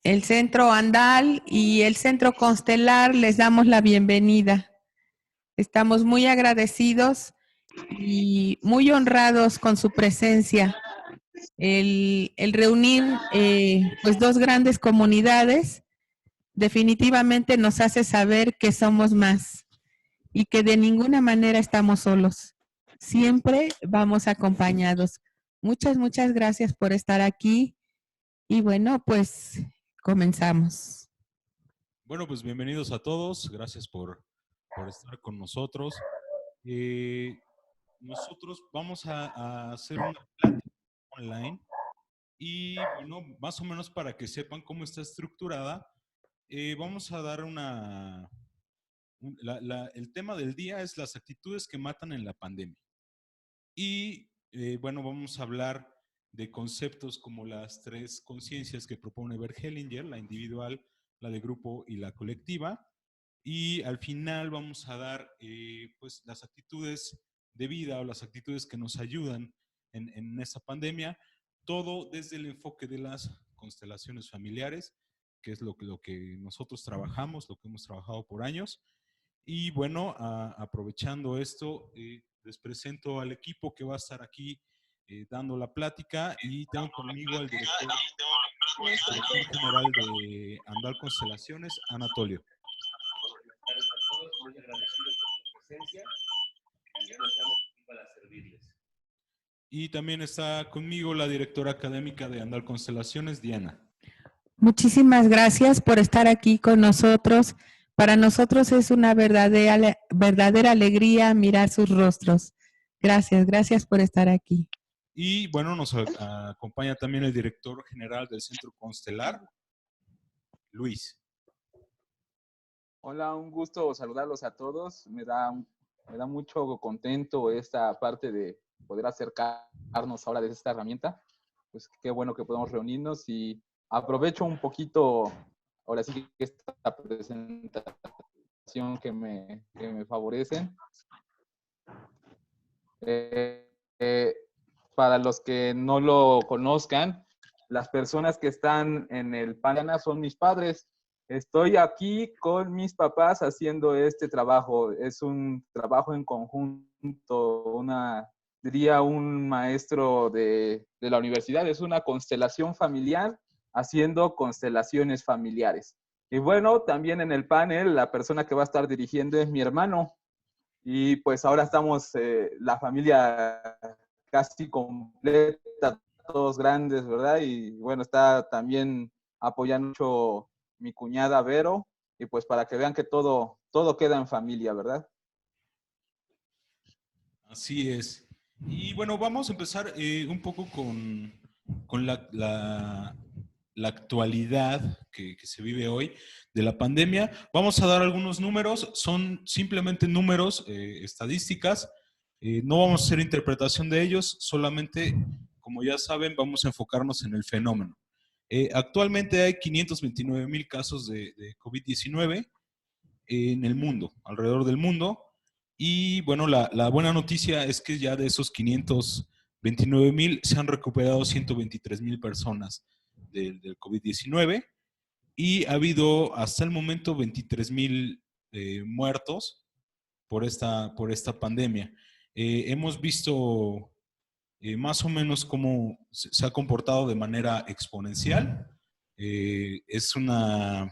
El Centro Andal y el Centro Constelar les damos la bienvenida. Estamos muy agradecidos y muy honrados con su presencia. El reunir pues dos grandes comunidades definitivamente nos hace saber que somos más y que de ninguna manera estamos solos. Siempre vamos acompañados. Muchas gracias por estar aquí y bueno, pues comenzamos. Bueno, pues bienvenidos a todos. Gracias por estar con nosotros. Nosotros vamos a hacer una plática online y, bueno, más o menos para que sepan cómo está estructurada, vamos a dar el tema del día es las actitudes que matan en la pandemia. Y, bueno, vamos a hablar de conceptos como las tres conciencias que propone Bert Hellinger, la individual, la de grupo y la colectiva. Y al final vamos a dar pues las actitudes de vida o las actitudes que nos ayudan en esta pandemia, todo desde el enfoque de las constelaciones familiares, que es lo que nosotros trabajamos, lo que hemos trabajado por años. Y bueno, aprovechando esto, les presento al equipo que va a estar aquí dando la plática, y tengo conmigo al director general de Andal Constelaciones, Anatolio. Buenas tardes a todos, muy agradecidos por su presencia y ya estamos aquí para servirles. Y también está conmigo la directora académica de Andal Constelaciones, Diana. Muchísimas gracias por estar aquí con nosotros. Para nosotros es una verdadera alegría mirar sus rostros. Gracias por estar aquí. Y bueno, nos acompaña también el director general del Centro Constelar, Luis. Hola, un gusto saludarlos a todos. Me da mucho contento esta parte de poder acercarnos ahora de esta herramienta. Pues qué bueno que podemos reunirnos, y aprovecho un poquito, ahora sí que esta presentación que me favorecen. Para los que no lo conozcan, las personas que están en el panel son mis padres. Estoy aquí con mis papás haciendo este trabajo. Es un trabajo en conjunto, diría un maestro de la universidad. Es una constelación familiar haciendo constelaciones familiares. Y bueno, también en el panel, la persona que va a estar dirigiendo es mi hermano. Y pues ahora estamos la familia casi completa, todos grandes, ¿verdad? Y bueno, está también apoyando mucho mi cuñada Vero, y pues para que vean que todo queda en familia, ¿verdad? Así es. Y bueno, vamos a empezar un poco con la actualidad que se vive hoy de la pandemia. Vamos a dar algunos números, son simplemente números, estadísticas. No vamos a hacer interpretación de ellos, solamente, como ya saben, vamos a enfocarnos en el fenómeno. Actualmente hay 529,000 casos de COVID-19 en el mundo, alrededor del mundo. Y bueno, la buena noticia es que ya de esos 529,000 se han recuperado 123,000 personas del COVID-19, y ha habido hasta el momento 23,000 muertos por esta pandemia. Hemos visto más o menos cómo se ha comportado de manera exponencial. Es una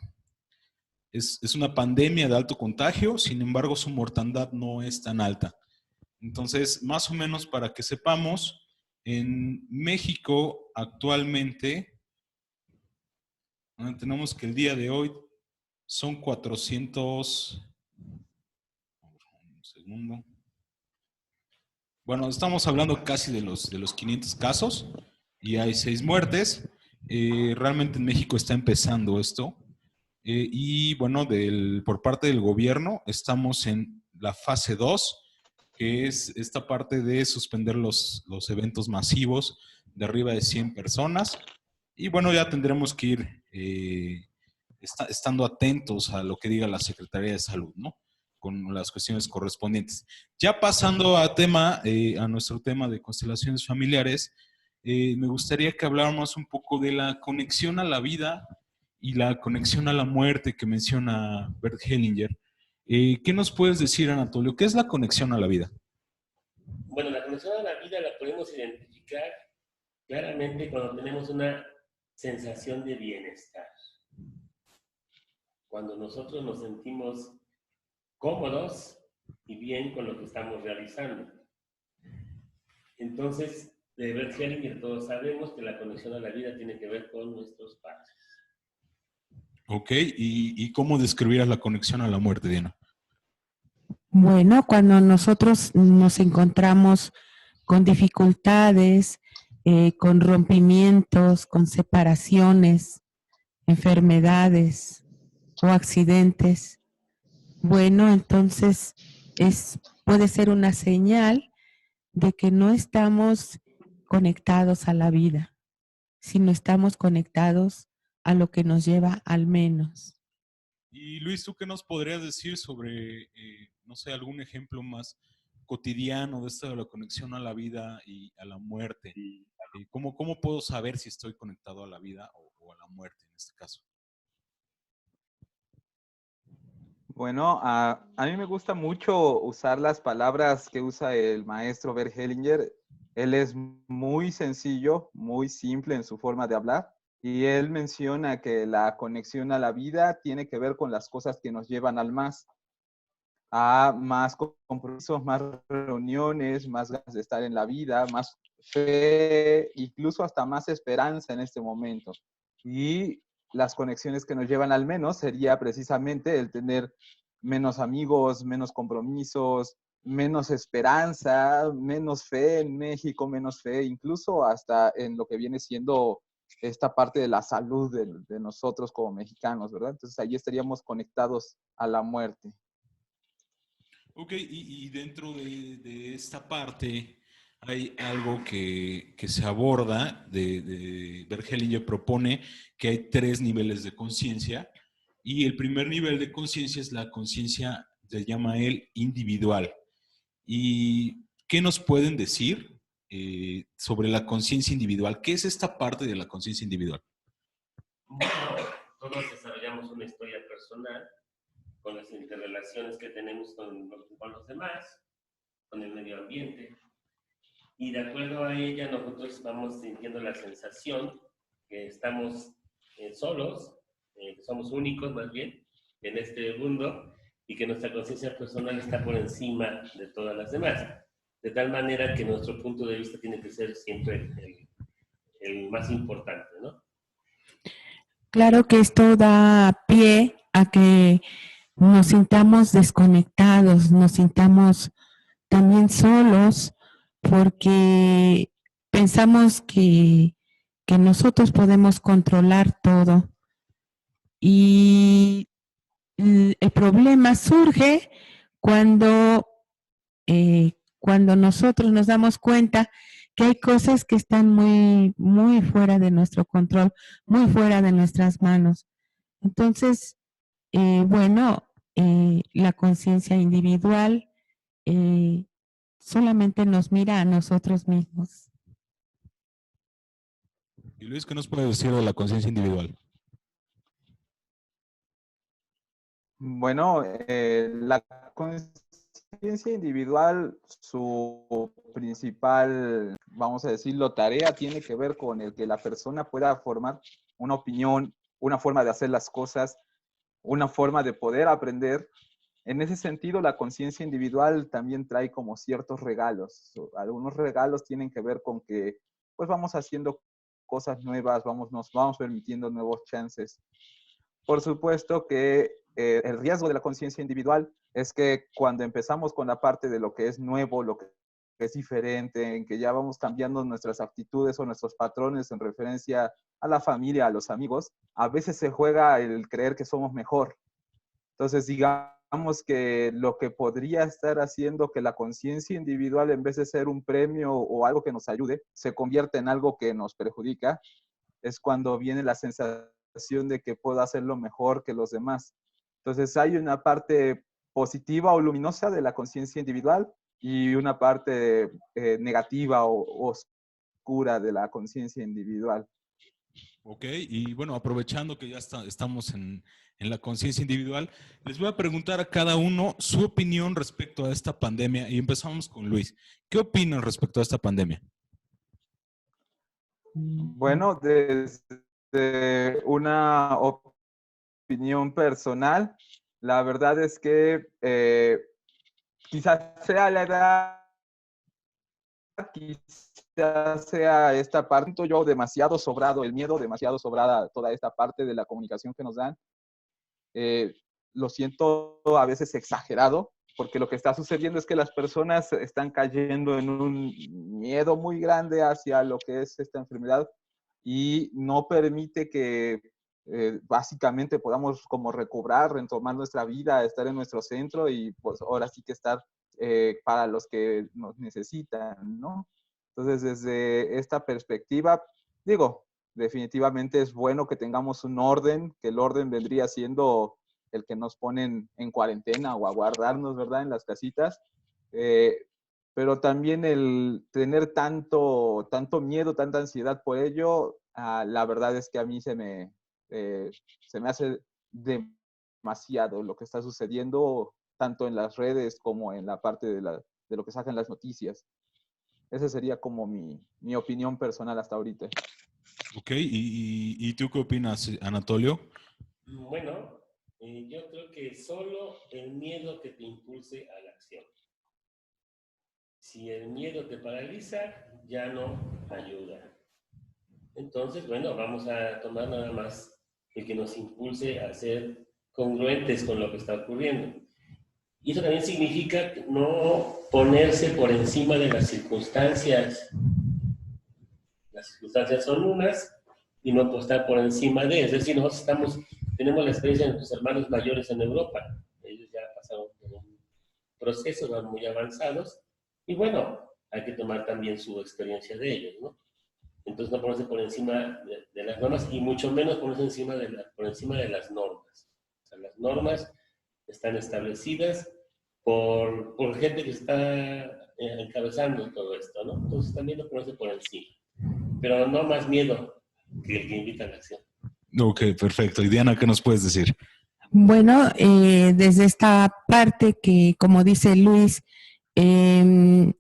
pandemia de alto contagio, sin embargo su mortandad no es tan alta. Entonces, más o menos para que sepamos, en México actualmente tenemos que el día de hoy son 400... Un segundo. Bueno, estamos hablando casi de los 500 casos y hay 6 muertes. Realmente en México está empezando esto. Y bueno, por parte del gobierno estamos en la fase 2, que es esta parte de suspender los eventos masivos de arriba de 100 personas. Y bueno, ya tendremos que ir estando atentos a lo que diga la Secretaría de Salud, ¿no? Con las cuestiones correspondientes. Ya pasando a nuestro tema de constelaciones familiares, me gustaría que habláramos un poco de la conexión a la vida y la conexión a la muerte que menciona Bert Hellinger. ¿Qué nos puedes decir, Anatolio? ¿Qué es la conexión a la vida? Bueno, la conexión a la vida la podemos identificar claramente cuando tenemos una sensación de bienestar. Cuando nosotros nos sentimos cómodos y bien con lo que estamos realizando. Entonces, de Bert Hellinger todos sabemos que la conexión a la vida tiene que ver con nuestros padres. Ok, ¿y cómo describías la conexión a la muerte, Diana? Bueno, cuando nosotros nos encontramos con dificultades, con rompimientos, con separaciones, enfermedades o accidentes, bueno, entonces puede ser una señal de que no estamos conectados a la vida, sino estamos conectados a lo que nos lleva al menos. Y Luis, ¿tú qué nos podrías decir sobre, no sé, algún ejemplo más cotidiano de esto de la conexión a la vida y a la muerte? ¿Cómo puedo saber si estoy conectado a la vida o a la muerte en este caso? Bueno, a mí me gusta mucho usar las palabras que usa el maestro Bert Hellinger. Él es muy sencillo, muy simple en su forma de hablar. Y él menciona que la conexión a la vida tiene que ver con las cosas que nos llevan al más. A más compromisos, más reuniones, más ganas de estar en la vida, más fe, incluso hasta más esperanza en este momento. Y las conexiones que nos llevan al menos sería precisamente el tener menos amigos, menos compromisos, menos esperanza, menos fe en México, menos fe, incluso hasta en lo que viene siendo esta parte de la salud de nosotros como mexicanos, ¿verdad? Entonces ahí estaríamos conectados a la muerte. Ok, y dentro de esta parte hay algo que se aborda, Bert Hellinger propone que hay 3 niveles de conciencia, y el primer nivel de conciencia es la conciencia, se llama él, individual. ¿Y qué nos pueden decir sobre la conciencia individual? ¿Qué es esta parte de la conciencia individual? Bueno, todos desarrollamos una historia personal con las interrelaciones que tenemos con los demás, con el medio ambiente. Y de acuerdo a ella, nosotros vamos sintiendo la sensación que estamos solos, que somos únicos más bien en este mundo y que nuestra conciencia personal está por encima de todas las demás. De tal manera que nuestro punto de vista tiene que ser siempre el más importante, ¿no? Claro que esto da pie a que nos sintamos desconectados, nos sintamos también solos, porque pensamos que nosotros podemos controlar todo. Y el problema surge cuando, cuando nosotros nos damos cuenta que hay cosas que están muy, muy fuera de nuestro control, muy fuera de nuestras manos. Entonces, bueno, la conciencia individual solamente nos mira a nosotros mismos. Y Luis, ¿qué nos puede decir de la conciencia individual? Bueno, la conciencia individual, su principal, vamos a decirlo, tarea tiene que ver con el que la persona pueda formar una opinión, una forma de hacer las cosas, una forma de poder aprender. En ese sentido, la conciencia individual también trae como ciertos regalos. Algunos regalos tienen que ver con que pues vamos haciendo cosas nuevas, nos vamos permitiendo nuevos chances. Por supuesto que el riesgo de la conciencia individual es que cuando empezamos con la parte de lo que es nuevo, lo que es diferente, en que ya vamos cambiando nuestras actitudes o nuestros patrones en referencia a la familia, a los amigos, a veces se juega el creer que somos mejor. Entonces, digamos que lo que podría estar haciendo que la conciencia individual, en vez de ser un premio o algo que nos ayude, se convierta en algo que nos perjudica, es cuando viene la sensación de que puedo hacerlo mejor que los demás. Entonces hay una parte positiva o luminosa de la conciencia individual y una parte negativa o cura de la conciencia individual. Ok, y bueno, aprovechando que ya estamos en la conciencia individual, les voy a preguntar a cada uno su opinión respecto a esta pandemia y empezamos con Luis. ¿Qué opinan respecto a esta pandemia? Bueno, desde una opinión personal, la verdad es que quizás sea la edad, quizás sea esta parte, yo demasiado sobrado, el miedo demasiado sobrada, toda esta parte de la comunicación que nos dan. Lo siento a veces exagerado, porque lo que está sucediendo es que las personas están cayendo en un miedo muy grande hacia lo que es esta enfermedad y no permite que básicamente podamos como recobrar, retomar nuestra vida, estar en nuestro centro y pues ahora sí que estar para los que nos necesitan, ¿no? Entonces, desde esta perspectiva, digo, definitivamente es bueno que tengamos un orden, que el orden vendría siendo el que nos ponen en cuarentena o a guardarnos, ¿verdad?, en las casitas. Pero también el tener tanto miedo, tanta ansiedad por ello, la verdad es que a mí se me hace demasiado lo que está sucediendo, tanto en las redes como en la parte de lo que sacan las noticias. Esa sería como mi opinión personal hasta ahorita. Ok, ¿y tú qué opinas, Anatolio? Bueno, yo creo que solo el miedo que te impulse a la acción. Si el miedo te paraliza, ya no ayuda. Entonces, bueno, vamos a tomar nada más el que nos impulse a ser congruentes con lo que está ocurriendo. Y eso también significa no ponerse por encima de las circunstancias. Las circunstancias son unas y no estar por encima de. Es decir, nosotros tenemos la experiencia de nuestros hermanos mayores en Europa. Ellos ya pasaron por un proceso, van muy avanzados. Y bueno, hay que tomar también su experiencia de ellos, ¿no? Entonces no ponerse por encima de las normas y mucho menos ponerse por encima de las normas. O sea, las normas están establecidas por gente que está encabezando todo esto, ¿no? Entonces también no ponerse por encima. Pero no más miedo que el que invita a la acción. Ok, perfecto. Y Diana, ¿qué nos puedes decir? Bueno, desde esta parte que, como dice Luis, también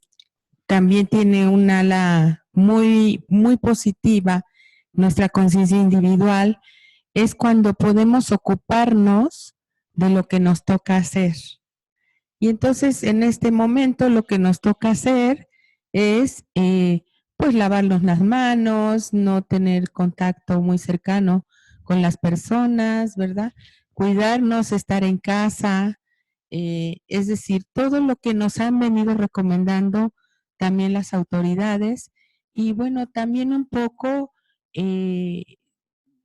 tiene un ala muy, muy positiva, nuestra conciencia individual, es cuando podemos ocuparnos de lo que nos toca hacer. Y entonces, en este momento, lo que nos toca hacer es, pues, lavarnos las manos, no tener contacto muy cercano con las personas, ¿verdad? Cuidarnos, estar en casa, es decir, todo lo que nos han venido recomendando también las autoridades y bueno, también un poco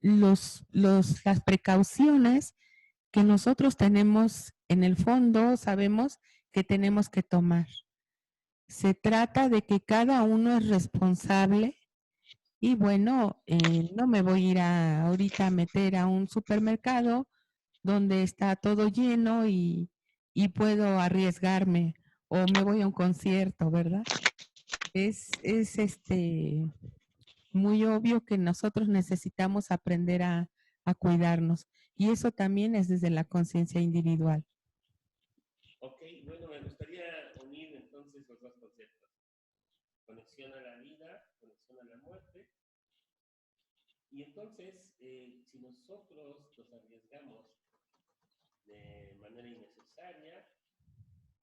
las precauciones que nosotros tenemos en el fondo, sabemos que tenemos que tomar. Se trata de que cada uno es responsable y bueno, no me voy a ir ahorita a meter a un supermercado donde está todo lleno y puedo arriesgarme o me voy a un concierto, ¿verdad? Es muy obvio que nosotros necesitamos aprender a cuidarnos y eso también es desde la conciencia individual. Ok, bueno, me gustaría unir entonces los dos conceptos. Conexión a la vida, conexión a la muerte. Y entonces, si nosotros nos arriesgamos de manera innecesaria,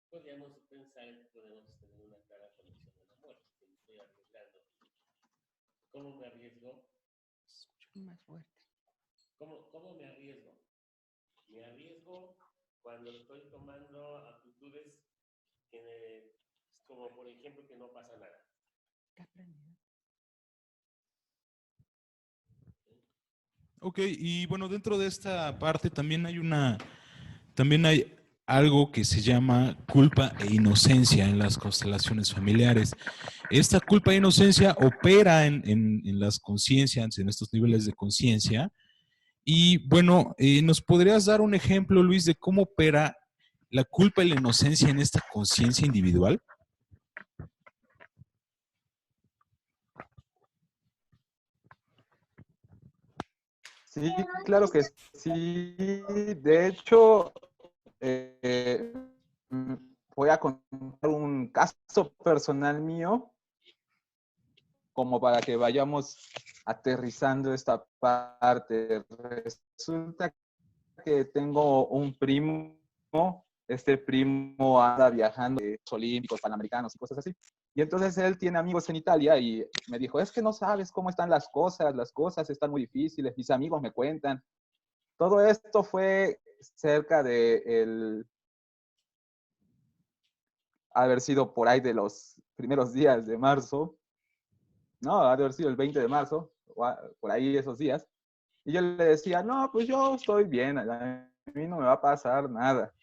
podríamos pensar que podemos tener una clara conexión a la muerte. Que me estoy arriesgando. ¿Cómo me arriesgo? Más fuerte. ¿Cómo me arriesgo? Me arriesgo cuando estoy tomando actitudes que, como por ejemplo, que no pasa nada. Ok, y bueno, dentro de esta parte también hay algo que se llama culpa e inocencia en las constelaciones familiares. Esta culpa e inocencia opera en las conciencias, en estos niveles de conciencia. Y bueno, ¿nos podrías dar un ejemplo, Luis, de cómo opera la culpa y la inocencia en esta conciencia individual? Sí, claro que sí. De hecho, eh, mm, voy a contar un caso personal mío como para que vayamos aterrizando esta parte. Resulta que tengo un primo, este primo anda viajando de los olímpicos, panamericanos y cosas así. Y entonces él tiene amigos en Italia y me dijo, es que no sabes cómo están las cosas están muy difíciles, mis amigos me cuentan. Todo esto fue cerca de haber sido por ahí de los primeros días de marzo, no, ha de haber sido el 20 de marzo, por ahí esos días. Y yo le decía, no, pues yo estoy bien, a mí no me va a pasar nada.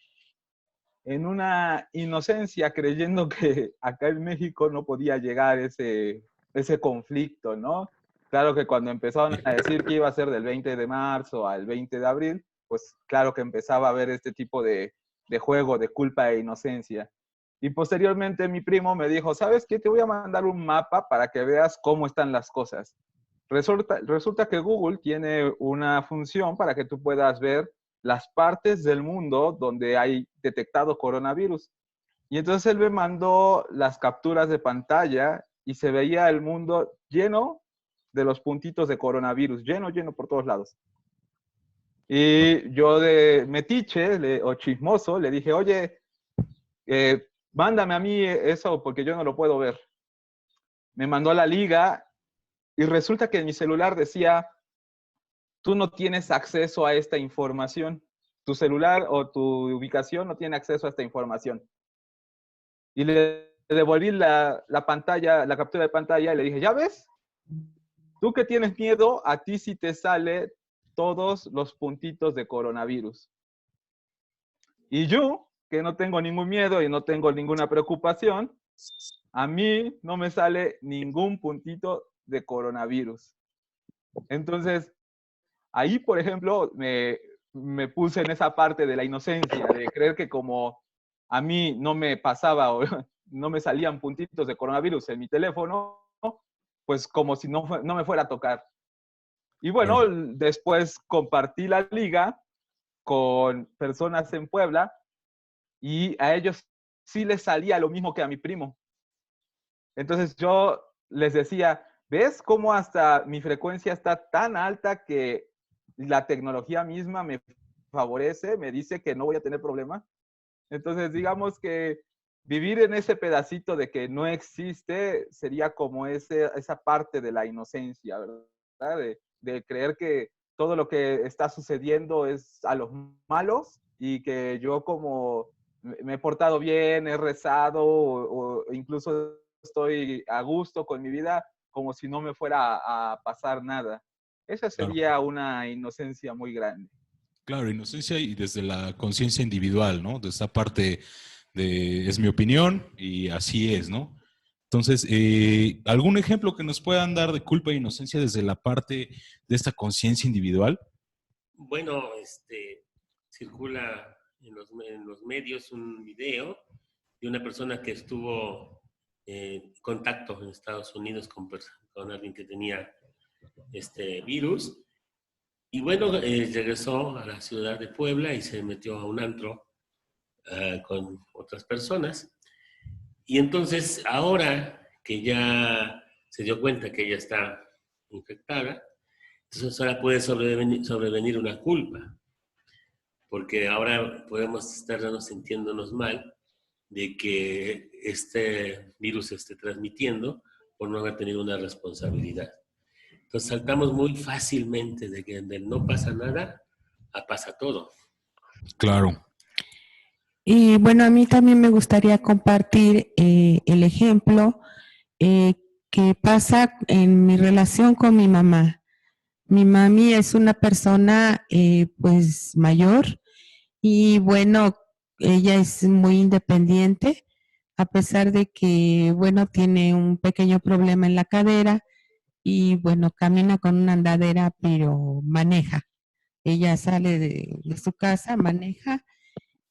En una inocencia, creyendo que acá en México no podía llegar ese conflicto, ¿no? Claro que cuando empezaron a decir que iba a ser del 20 de marzo al 20 de abril, pues claro que empezaba a haber este tipo de juego de culpa e inocencia. Y posteriormente mi primo me dijo, ¿sabes qué? Te voy a mandar un mapa para que veas cómo están las cosas. Resulta que Google tiene una función para que tú puedas ver las partes del mundo donde hay detectado coronavirus. Y entonces él me mandó las capturas de pantalla y se veía el mundo lleno de los puntitos de coronavirus, lleno por todos lados. Y yo de metiche o chismoso le dije, oye, mándame a mí eso porque yo no lo puedo ver. Me mandó a la liga y resulta que en mi celular decía, tú no tienes acceso a esta información. Tu celular o tu ubicación no tiene acceso a esta información. Y le devolví la pantalla, la captura de pantalla y le dije, ¿ya ves? Tú que tienes miedo, a ti sí te sale todos los puntitos de coronavirus. Y yo, que no tengo ningún miedo y no tengo ninguna preocupación, a mí no me sale ningún puntito de coronavirus. Entonces, ahí, por ejemplo, me puse en esa parte de la inocencia, de creer que como a mí no me pasaba o no me salían puntitos de coronavirus en mi teléfono, pues como si no me fuera a tocar. Y bueno, después compartí la liga con personas en Puebla y a ellos sí les salía lo mismo que a mi primo. Entonces yo les decía, ¿ves cómo hasta mi frecuencia está tan alta que la tecnología misma me favorece, me dice que no voy a tener problema? Entonces, digamos que vivir en ese pedacito de que no existe sería como esa parte de la inocencia, ¿verdad? De creer que todo lo que está sucediendo es a los malos y que yo como me he portado bien, he rezado o incluso estoy a gusto con mi vida como si no me fuera a pasar nada. Esa sería una inocencia muy grande. Claro, inocencia y desde la conciencia individual, ¿no? De esta parte de es mi opinión y así es, ¿no? Entonces, ¿algún ejemplo que nos puedan dar de culpa e inocencia desde la parte de esta conciencia individual? Bueno, circula en los medios un video de una persona que estuvo en contacto en Estados Unidos con alguien que tenía este virus. Y bueno, regresó a la ciudad de Puebla y se metió a un antro con otras personas. Y entonces, ahora que ya se dio cuenta que ella está infectada, entonces ahora puede sobrevenir una culpa, porque ahora podemos estarnos sintiéndonos mal de que este virus se esté transmitiendo por no haber tenido una responsabilidad. Entonces saltamos muy fácilmente de que no pasa nada a pasa todo. Claro. Y bueno, a mí también me gustaría compartir el ejemplo eh, que pasa en mi relación con mi mamá. Mi mami es una persona pues mayor y bueno, ella es muy independiente a pesar de que bueno, tiene un pequeño problema en la cadera y bueno, camina con una andadera, pero maneja. Ella sale de su casa, maneja.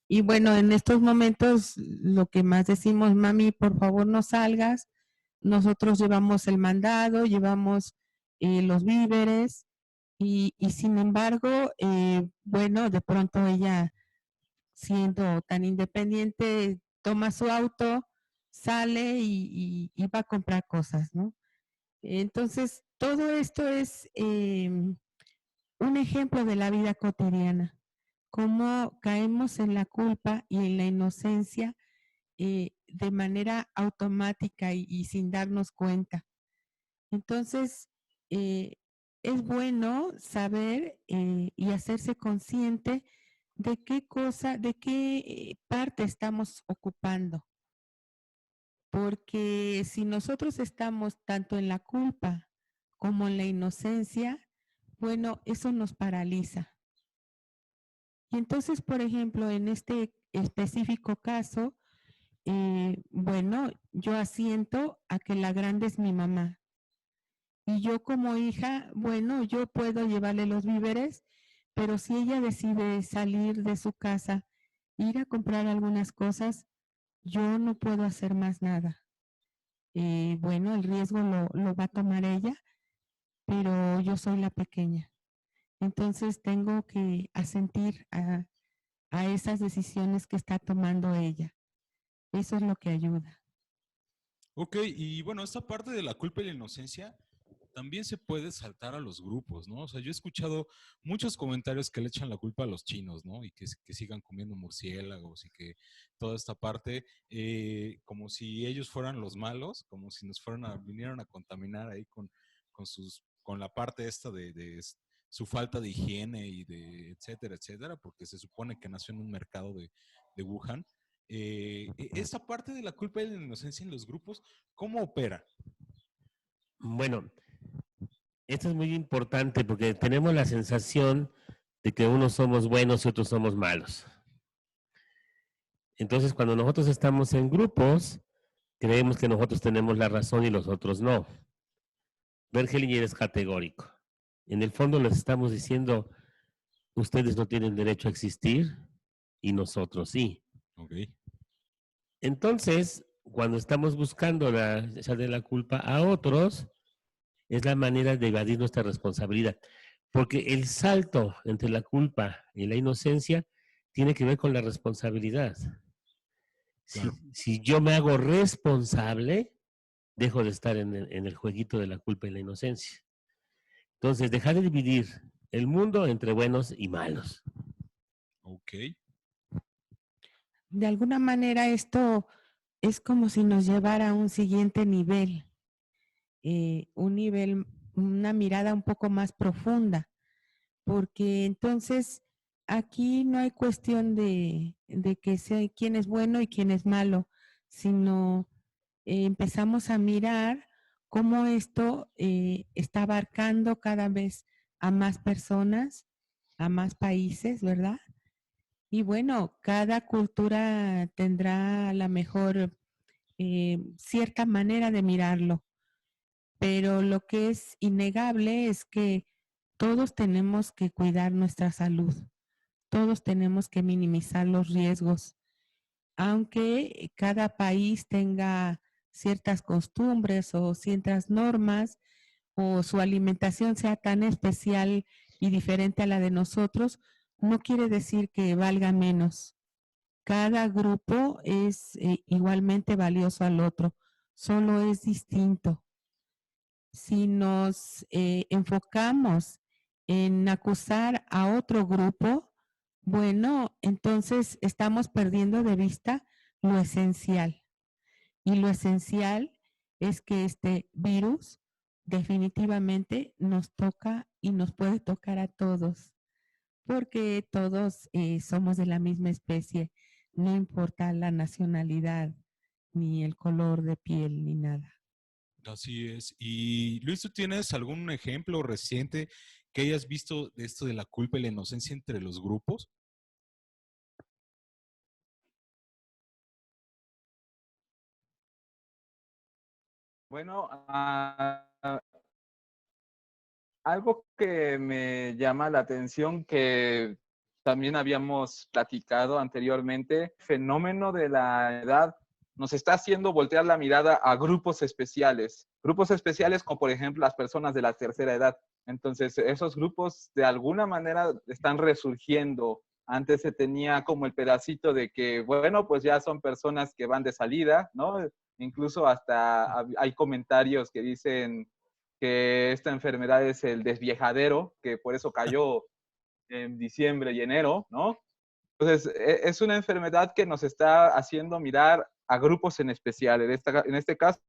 Y bueno, en estos momentos lo que más decimos, mami, por favor no salgas. Nosotros llevamos el mandado, llevamos los víveres Y sin embargo, bueno, de pronto ella, siendo tan independiente, toma su auto, sale y va a comprar cosas, ¿no? Entonces, todo esto es un ejemplo de la vida cotidiana, cómo caemos en la culpa y en la inocencia de manera automática y sin darnos cuenta. Entonces, eh, es bueno saber y hacerse consciente de qué cosa, de qué parte estamos ocupando. Porque si nosotros estamos tanto en la culpa como en la inocencia, bueno, eso nos paraliza. Y entonces, por ejemplo, en este específico caso, bueno, yo asiento a que la grande es mi mamá. Y yo como hija, bueno, yo puedo llevarle los víveres, pero si ella decide salir de su casa, ir a comprar algunas cosas, yo no puedo hacer más nada. Bueno, el riesgo lo va a tomar ella, pero yo soy la pequeña. Entonces tengo que asentir a esas decisiones que está tomando ella. Eso es lo que ayuda. Ok, y bueno, esta parte de la culpa y la inocencia también se puede saltar a los grupos, ¿no? O sea, yo he escuchado muchos comentarios que le echan la culpa a los chinos, ¿no? Y que sigan comiendo murciélagos y que toda esta parte, como si ellos fueran los malos, como si nos vinieran a contaminar ahí con la parte esta de su falta de higiene y de etcétera, etcétera, porque se supone que nació en un mercado de Wuhan. Esa parte de la culpa y la inocencia en los grupos, ¿cómo opera? Bueno, esto es muy importante porque tenemos la sensación de que unos somos buenos y otros somos malos. Entonces, cuando nosotros estamos en grupos, creemos que nosotros tenemos la razón y los otros no. Bergelinger es categórico. En el fondo les estamos diciendo, ustedes no tienen derecho a existir y nosotros sí. Ok. Entonces, cuando estamos buscando echarle la culpa a otros, es la manera de evadir nuestra responsabilidad. Porque el salto entre la culpa y la inocencia tiene que ver con la responsabilidad. Claro. Si yo me hago responsable, dejo de estar en el jueguito de la culpa y la inocencia. Entonces, dejar de dividir el mundo entre buenos y malos. Ok. De alguna manera esto es como si nos llevara a un siguiente nivel, un nivel, una mirada un poco más profunda, porque entonces aquí no hay cuestión de que sea quién es bueno y quién es malo, sino empezamos a mirar cómo esto está abarcando cada vez a más personas, a más países, ¿verdad? Y bueno, cada cultura tendrá la mejor cierta manera de mirarlo, pero lo que es innegable es que todos tenemos que cuidar nuestra salud, todos tenemos que minimizar los riesgos, aunque cada país tenga ciertas costumbres o ciertas normas o su alimentación sea tan especial y diferente a la de nosotros, no quiere decir que valga menos. Cada grupo es igualmente valioso al otro, solo es distinto. Si nos enfocamos en acusar a otro grupo, bueno, entonces estamos perdiendo de vista lo esencial. Y lo esencial es que este virus definitivamente nos toca y nos puede tocar a todos, porque todos somos de la misma especie, no importa la nacionalidad, ni el color de piel, ni nada. Así es. Y Luis, ¿tú tienes algún ejemplo reciente que hayas visto de esto de la culpa y la inocencia entre los grupos? Bueno, algo que me llama la atención que también habíamos platicado anteriormente, fenómeno de la edad nos está haciendo voltear la mirada a grupos especiales como por ejemplo las personas de la tercera edad. Entonces, esos grupos de alguna manera están resurgiendo. Antes se tenía como el pedacito de que, bueno, pues ya son personas que van de salida, ¿no? Incluso hasta hay comentarios que dicen que esta enfermedad es el desviejadero, que por eso cayó en diciembre y enero, ¿no? Entonces, es una enfermedad que nos está haciendo mirar a grupos en especial. En este caso,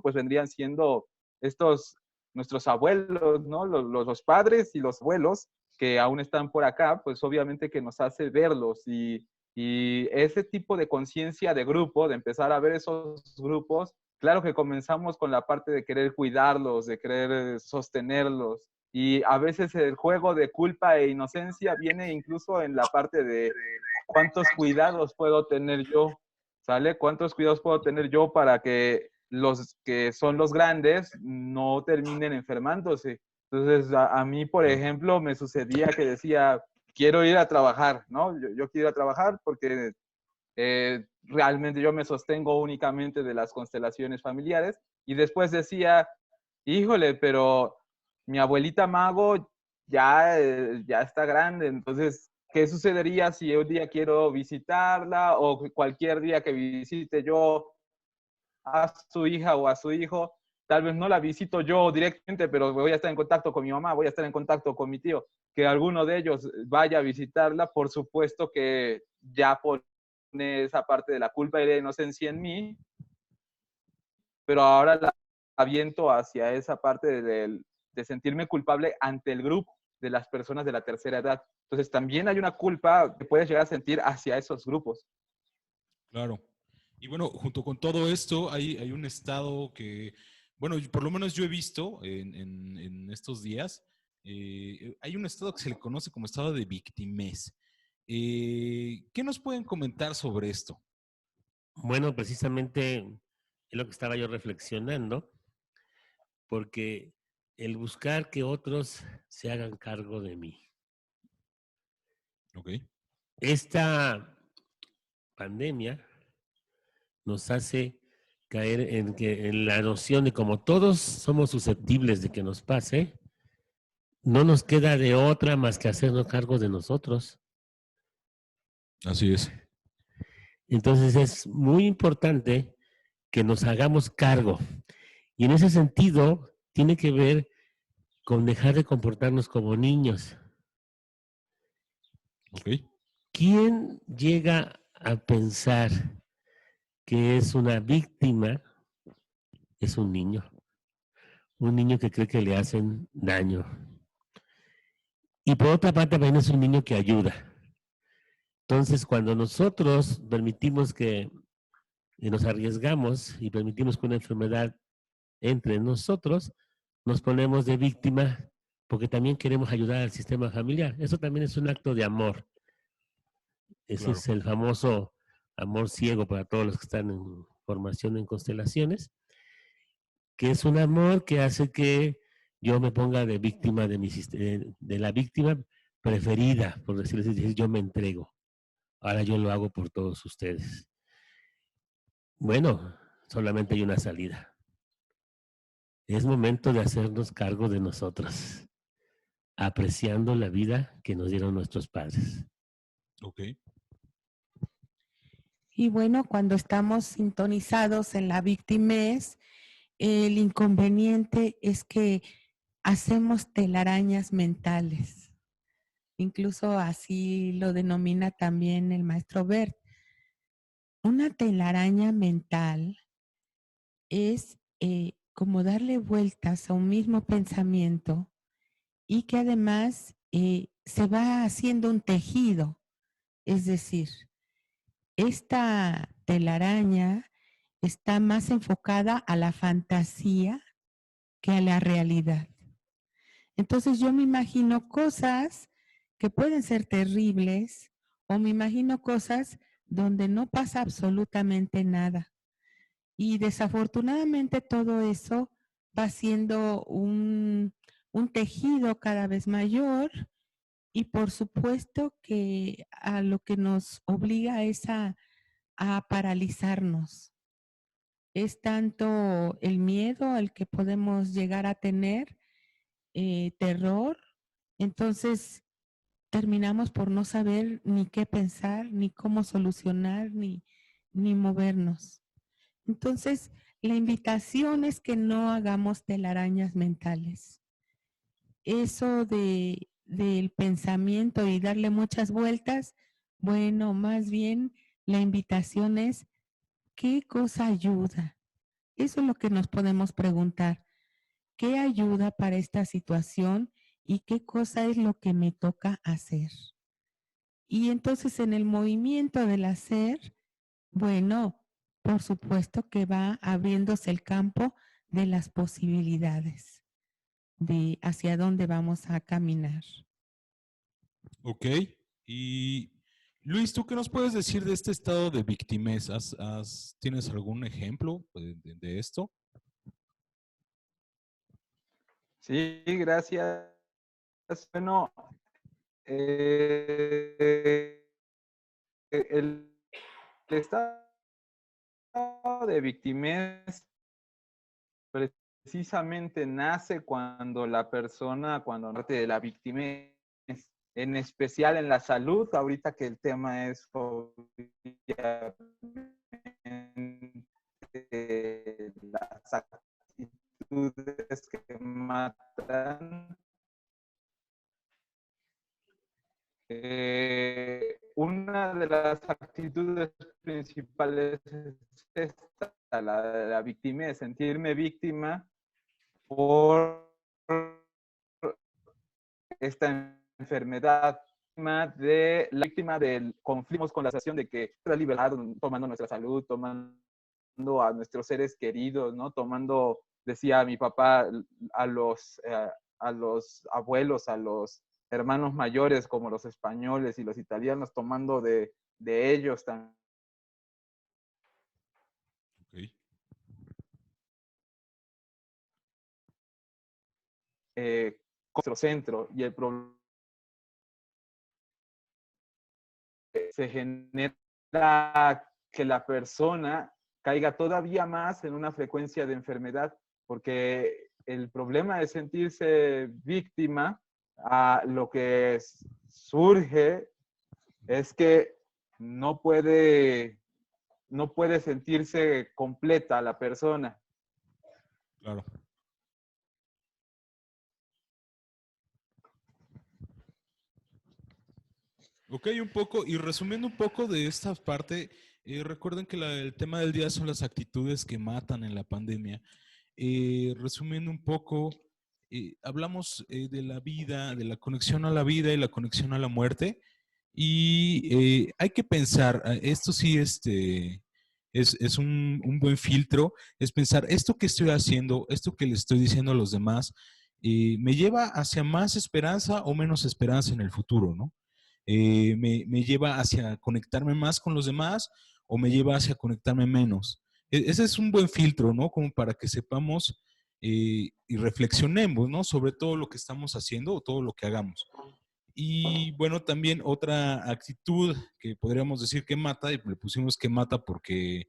pues vendrían siendo estos, nuestros abuelos, ¿no? Los padres y los abuelos que aún están por acá, pues obviamente que nos hace verlos y ese tipo de conciencia de grupo, de empezar a ver esos grupos, claro que comenzamos con la parte de querer cuidarlos, de querer sostenerlos, y a veces el juego de culpa e inocencia viene incluso en la parte de cuántos cuidados puedo tener yo, ¿sale? ¿Cuántos cuidados puedo tener yo para que los que son los grandes no terminen enfermándose? Entonces, a mí, por ejemplo, me sucedía que decía, quiero ir a trabajar, ¿no? Yo quiero ir a trabajar porque realmente yo me sostengo únicamente de las constelaciones familiares. Y después decía, híjole, pero mi abuelita Mago ya está grande, entonces, ¿qué sucedería si un día quiero visitarla o cualquier día que visite yo a su hija o a su hijo? Tal vez no la visito yo directamente, pero voy a estar en contacto con mi mamá, voy a estar en contacto con mi tío. Que alguno de ellos vaya a visitarla, por supuesto que ya pone esa parte de la culpa y la inocencia en mí, pero ahora la aviento hacia esa parte de sentirme culpable ante el grupo de las personas de la tercera edad. Entonces también hay una culpa que puedes llegar a sentir hacia esos grupos. Claro. Y bueno, junto con todo esto, hay un estado que, bueno, por lo menos yo he visto en estos días, hay un estado que se le conoce como estado de victimez. ¿Qué nos pueden comentar sobre esto? Bueno, precisamente es lo que estaba yo reflexionando, porque el buscar que otros se hagan cargo de mí. Ok. Esta pandemia nos hace caer en la noción de como todos somos susceptibles de que nos pase, no nos queda de otra más que hacernos cargo de nosotros. Así es. Entonces es muy importante que nos hagamos cargo. Y en ese sentido tiene que ver con dejar de comportarnos como niños. Ok. ¿Quién llega a pensar que es una víctima? Es un niño. Un niño que cree que le hacen daño. Y por otra parte también es un niño que ayuda. Entonces, cuando nosotros permitimos que nos arriesgamos y permitimos que una enfermedad entre nosotros, nos ponemos de víctima porque también queremos ayudar al sistema familiar. Eso también es un acto de amor. Ese Claro. es el famoso amor ciego para todos los que están en formación en constelaciones, que es un amor que hace que yo me ponga de víctima de la víctima preferida, por decirlo así, yo me entrego. Ahora yo lo hago por todos ustedes. Bueno, solamente hay una salida. Es momento de hacernos cargo de nosotros, apreciando la vida que nos dieron nuestros padres. Ok. Y bueno, cuando estamos sintonizados en la victimez, el inconveniente es que hacemos telarañas mentales. Incluso así lo denomina también el maestro Bert. Una telaraña mental es como darle vueltas a un mismo pensamiento y que además se va haciendo un tejido. Es decir, esta telaraña está más enfocada a la fantasía que a la realidad. Entonces yo me imagino cosas que pueden ser terribles o me imagino cosas donde no pasa absolutamente nada. Y desafortunadamente todo eso va siendo un tejido cada vez mayor y por supuesto que a lo que nos obliga es a paralizarnos. Es tanto el miedo al que podemos llegar a tener terror, entonces terminamos por no saber ni qué pensar, ni cómo solucionar, ni movernos. Entonces, la invitación es que no hagamos telarañas mentales. Eso del pensamiento y darle muchas vueltas, bueno, más bien la invitación es, ¿qué cosa ayuda? Eso es lo que nos podemos preguntar. ¿Qué ayuda para esta situación y qué cosa es lo que me toca hacer? Y entonces en el movimiento del hacer, bueno, por supuesto que va abriéndose el campo de las posibilidades de hacia dónde vamos a caminar. Ok. Y Luis, ¿tú qué nos puedes decir de este estado de victimez? ¿Tienes algún ejemplo de esto? Sí, gracias. Bueno, el estado de victimez precisamente nace cuando la persona, cuando parte de la victimez, en especial en la salud, ahorita que el tema es las actitudes que matan. Una de las actitudes principales es esta, la victimez, sentirme víctima por esta enfermedad, de la víctima del conflicto con la sensación de que la libertad, tomando nuestra salud, tomando a nuestros seres queridos, ¿no? Tomando, decía mi papá, a los abuelos, a los hermanos mayores como los españoles y los italianos, tomando de ellos también. Ok. Nuestro centro, y el problema se genera que la persona caiga todavía más en una frecuencia de enfermedad, porque el problema de sentirse víctima, lo que surge es que no puede, no puede sentirse completa la persona. Claro. Ok, un poco, y resumiendo un poco de esta parte, recuerden que el tema del día son las actitudes que matan en la pandemia. Resumiendo un poco, hablamos de la vida, de la conexión a la vida y la conexión a la muerte, y hay que pensar, esto sí es un buen filtro, es pensar, esto que estoy haciendo, esto que le estoy diciendo a los demás, ¿me lleva hacia más esperanza o menos esperanza en el futuro, ¿no? Me lleva hacia conectarme más con los demás o me lleva hacia conectarme menos. Ese es un buen filtro, ¿no? Como para que sepamos y reflexionemos, ¿no? Sobre todo lo que estamos haciendo o todo lo que hagamos. Y bueno, también otra actitud que podríamos decir que mata, y le pusimos que mata porque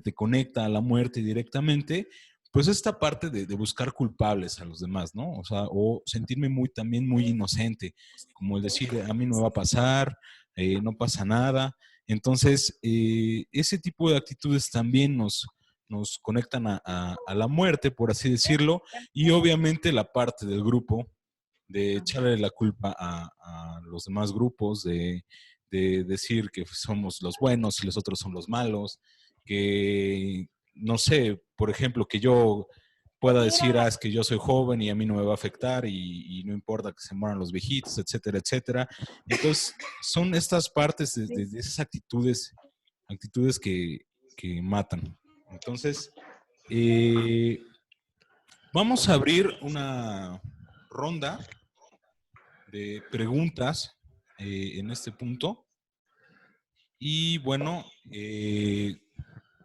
te conecta a la muerte directamente, pues esta parte de buscar culpables a los demás, ¿no? O sea, o sentirme también muy inocente, como el decir, a mí no me va a pasar, no pasa nada. Entonces, ese tipo de actitudes también nos conectan a la muerte, por así decirlo, y obviamente la parte del grupo de echarle la culpa a los demás grupos, de decir que somos los buenos y los otros son los malos, que, no sé, por ejemplo, que yo pueda decir, es que yo soy joven y a mí no me va a afectar y no importa que se mueran los viejitos, etcétera, etcétera. Entonces, son estas partes de esas actitudes que matan. Entonces, vamos a abrir una ronda de preguntas en este punto. Y bueno,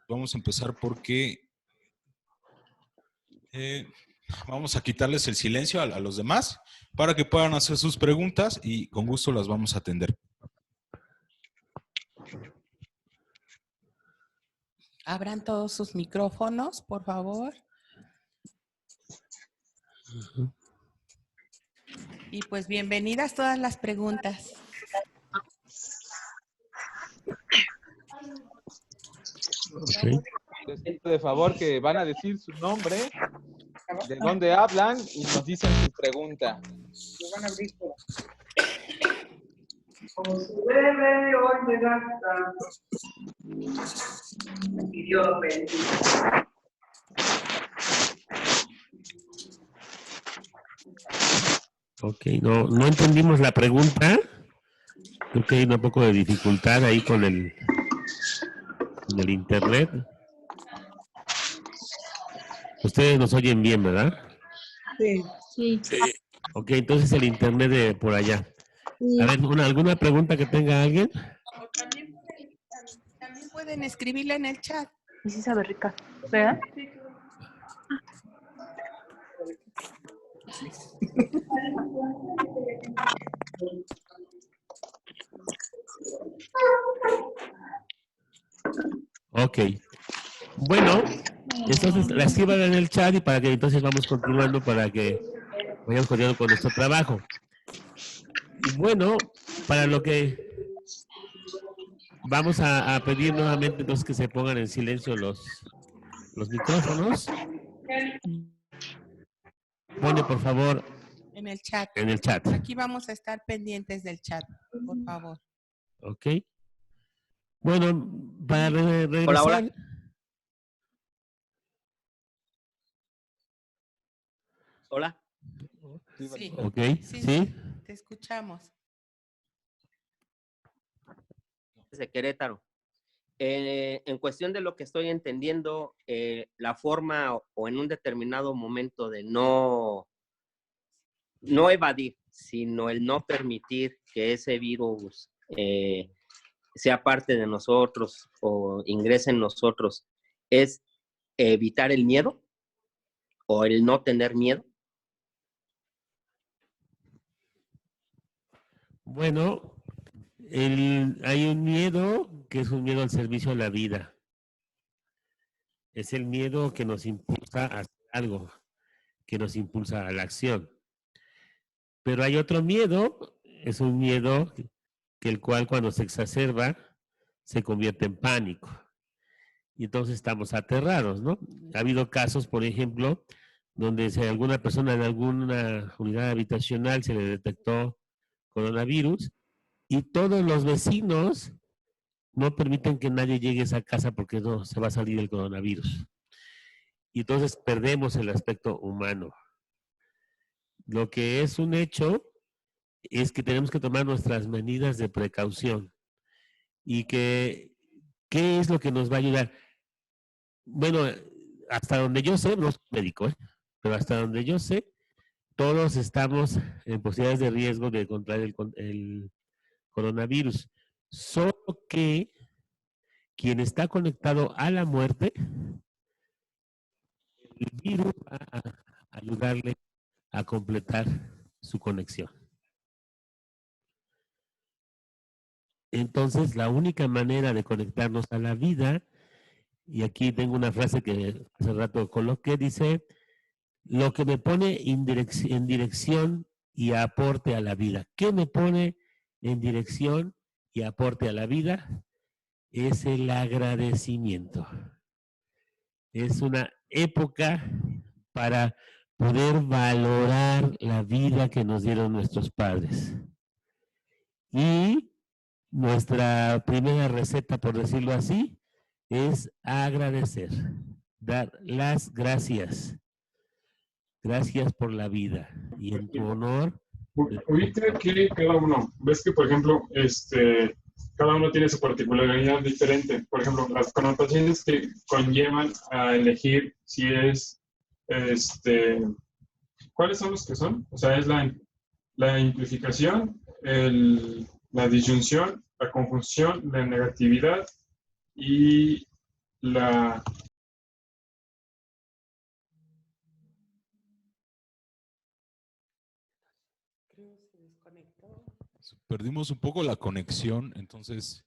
vamos a empezar porque vamos a quitarles el silencio a los demás para que puedan hacer sus preguntas y con gusto las vamos a atender. Abran todos sus micrófonos, por favor. Y pues bienvenidas todas las preguntas. Ok. Les pido de favor que van a decir su nombre, de dónde hablan y nos dicen su pregunta. Lo van a abrir todo. Como se debe hoy llegar tanto. Y Dios lo bendiga. Ok, no entendimos la pregunta. Creo que hay un poco de dificultad ahí con el internet. Ustedes nos oyen bien, ¿verdad? Sí. Sí. Ok, entonces el internet de por allá. A ver, ¿alguna pregunta que tenga alguien? O también pueden escribirla en el chat. Y sí sabe rica, ¿verdad? Ok. Bueno, entonces la escriban en el chat y para que entonces vamos continuando para que vayamos continuando con nuestro trabajo. Y bueno, para lo que vamos a pedir nuevamente entonces que se pongan en silencio los micrófonos. Pone por favor En el chat. en el chat. Aquí vamos a estar pendientes del chat, por favor. Ok. Bueno, para regresar. Hola, hola. Hola, Sí, Ok, sí, sí. te escuchamos. desde Querétaro. En cuestión de lo que estoy entendiendo, la forma o en un determinado momento de no evadir, sino el no permitir que ese virus sea parte de nosotros o ingrese en nosotros, es evitar el miedo o el no tener miedo. Bueno, hay un miedo que es un miedo al servicio a la vida. Es el miedo que nos impulsa a hacer algo, que nos impulsa a la acción. Pero hay otro miedo, es un miedo que el cual cuando se exacerba se convierte en pánico. Y entonces estamos aterrados, ¿no? Ha habido casos, por ejemplo, donde si a alguna persona en alguna unidad habitacional se le detectó coronavirus y todos los vecinos no permiten que nadie llegue a esa casa porque no se va a salir el coronavirus. Y entonces perdemos el aspecto humano. Lo que es un hecho es que tenemos que tomar nuestras medidas de precaución y que, ¿qué es lo que nos va a ayudar? Bueno, hasta donde yo sé, no soy médico, pero hasta donde yo sé, todos estamos en posibilidades de riesgo de contraer el coronavirus. Solo que quien está conectado a la muerte, el virus va a ayudarle a completar su conexión. Entonces, la única manera de conectarnos a la vida, y aquí tengo una frase que hace rato coloqué, dice, lo que me pone en dirección y aporte a la vida. ¿Qué me pone en dirección y aporte a la vida? Es el agradecimiento. Es una época para poder valorar la vida que nos dieron nuestros padres. Y nuestra primera receta, por decirlo así, es agradecer, dar las gracias. Gracias por la vida. Y en tu honor. Ahorita que cada uno, ves que por ejemplo, cada uno tiene su particularidad diferente. Por ejemplo, las connotaciones que conllevan a elegir si es, ¿cuáles son los que son? O sea, es la implicación, la disyunción, la conjunción, la negatividad y la... Perdimos un poco la conexión, entonces...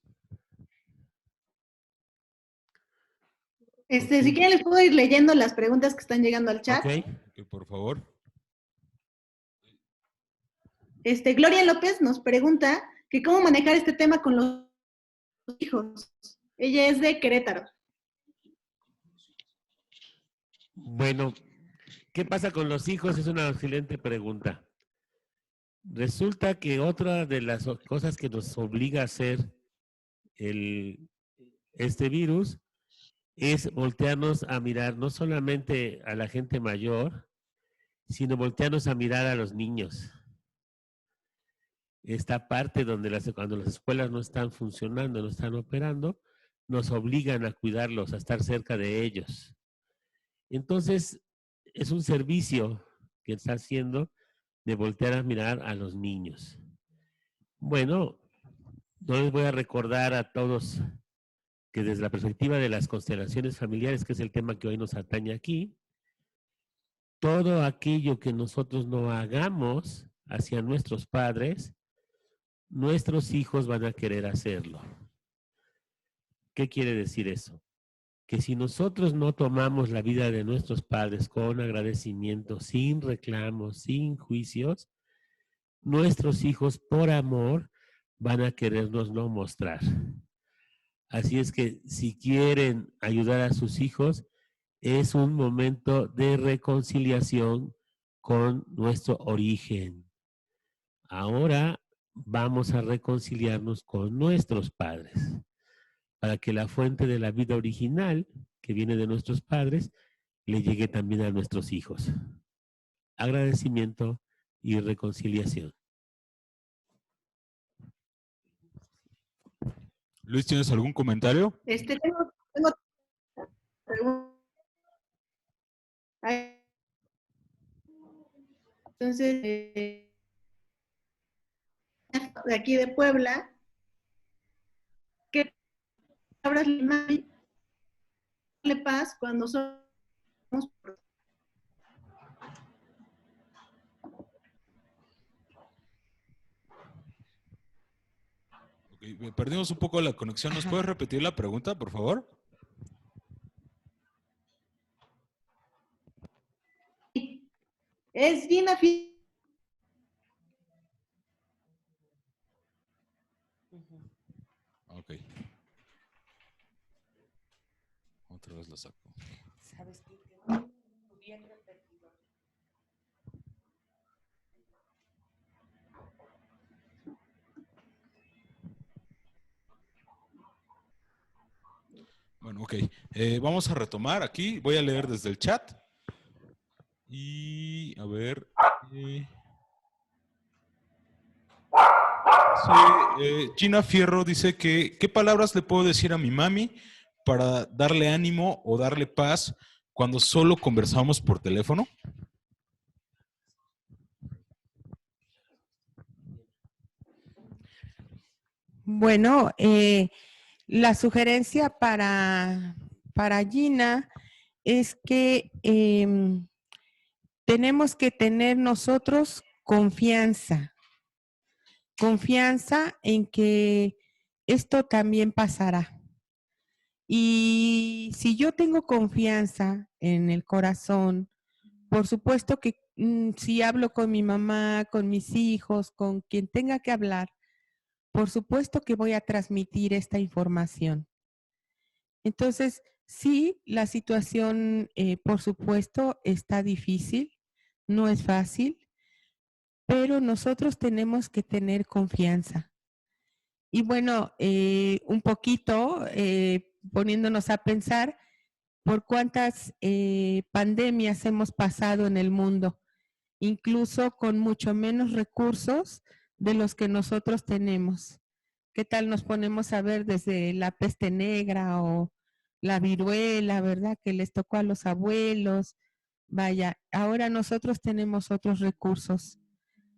Si quieren les puedo ir leyendo las preguntas que están llegando al chat. Ok. Por favor. Gloria López nos pregunta que cómo manejar este tema con los hijos. Ella es de Querétaro. Bueno, ¿qué pasa con los hijos? Es una excelente pregunta. Resulta que otra de las cosas que nos obliga a hacer este virus es voltearnos a mirar no solamente a la gente mayor, sino voltearnos a mirar a los niños. Esta parte donde cuando las escuelas no están funcionando, no están operando, nos obligan a cuidarlos, a estar cerca de ellos. Entonces, es un servicio que está haciendo de voltear a mirar a los niños. Bueno, no les voy a recordar a todos que desde la perspectiva de las constelaciones familiares, que es el tema que hoy nos atañe aquí, todo aquello que nosotros no hagamos hacia nuestros padres, nuestros hijos van a querer hacerlo. ¿Qué quiere decir eso? Que si nosotros no tomamos la vida de nuestros padres con agradecimiento, sin reclamos, sin juicios, nuestros hijos por amor van a querernoslo mostrar. Así es que si quieren ayudar a sus hijos, es un momento de reconciliación con nuestro origen. Ahora vamos a reconciliarnos con nuestros padres, para que la fuente de la vida original, que viene de nuestros padres, le llegue también a nuestros hijos. Agradecimiento y reconciliación. Luis, ¿tienes algún comentario? Tengo preguntas. Entonces, de aquí de Puebla, ¿qué palabras le paz cuando somos? Okay, perdimos un poco la conexión. ¿Nos puedes repetir la pregunta, por favor? Es Gina. Ok. Otra vez la saco. ¿Sabes qué? Bien repetido. Bueno, ok. Vamos a retomar aquí. Voy a leer desde el chat. Y a ver. Gina Fierro dice que ¿qué palabras le puedo decir a mi mami para darle ánimo o darle paz cuando solo conversamos por teléfono? Bueno, la sugerencia para Gina es que tenemos que tener nosotros confianza en que esto también pasará. Y si yo tengo confianza en el corazón, por supuesto que si hablo con mi mamá, con mis hijos, con quien tenga que hablar, por supuesto que voy a transmitir esta información. Entonces, sí, la situación, por supuesto, está difícil, no es fácil, pero nosotros tenemos que tener confianza. Y bueno, un poquito poniéndonos a pensar por cuántas pandemias hemos pasado en el mundo, incluso con mucho menos recursos de los que nosotros tenemos. ¿Qué tal nos ponemos a ver desde la peste negra o la viruela, verdad? Que les tocó a los abuelos. Vaya, ahora nosotros tenemos otros recursos.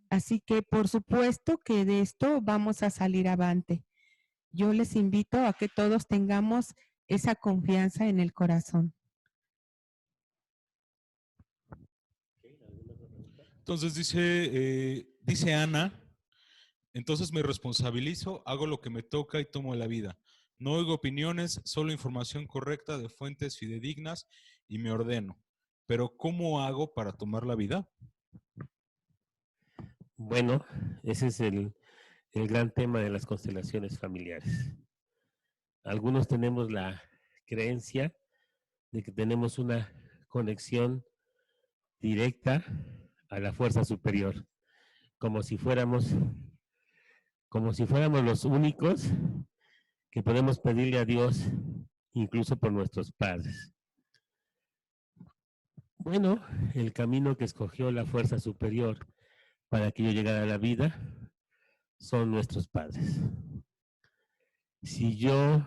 Así que por supuesto que de esto vamos a salir avante. Yo les invito a que todos tengamos esa confianza en el corazón. Entonces dice Ana, entonces me responsabilizo, hago lo que me toca y tomo la vida. No oigo opiniones, solo información correcta de fuentes fidedignas y me ordeno. Pero ¿cómo hago para tomar la vida? Bueno, ese es el gran tema de las constelaciones familiares. Algunos tenemos la creencia de que tenemos una conexión directa a la fuerza superior, como si fuéramos los únicos que podemos pedirle a Dios, incluso por nuestros padres. Bueno, el camino que escogió la fuerza superior para que yo llegara a la vida son nuestros padres. Si yo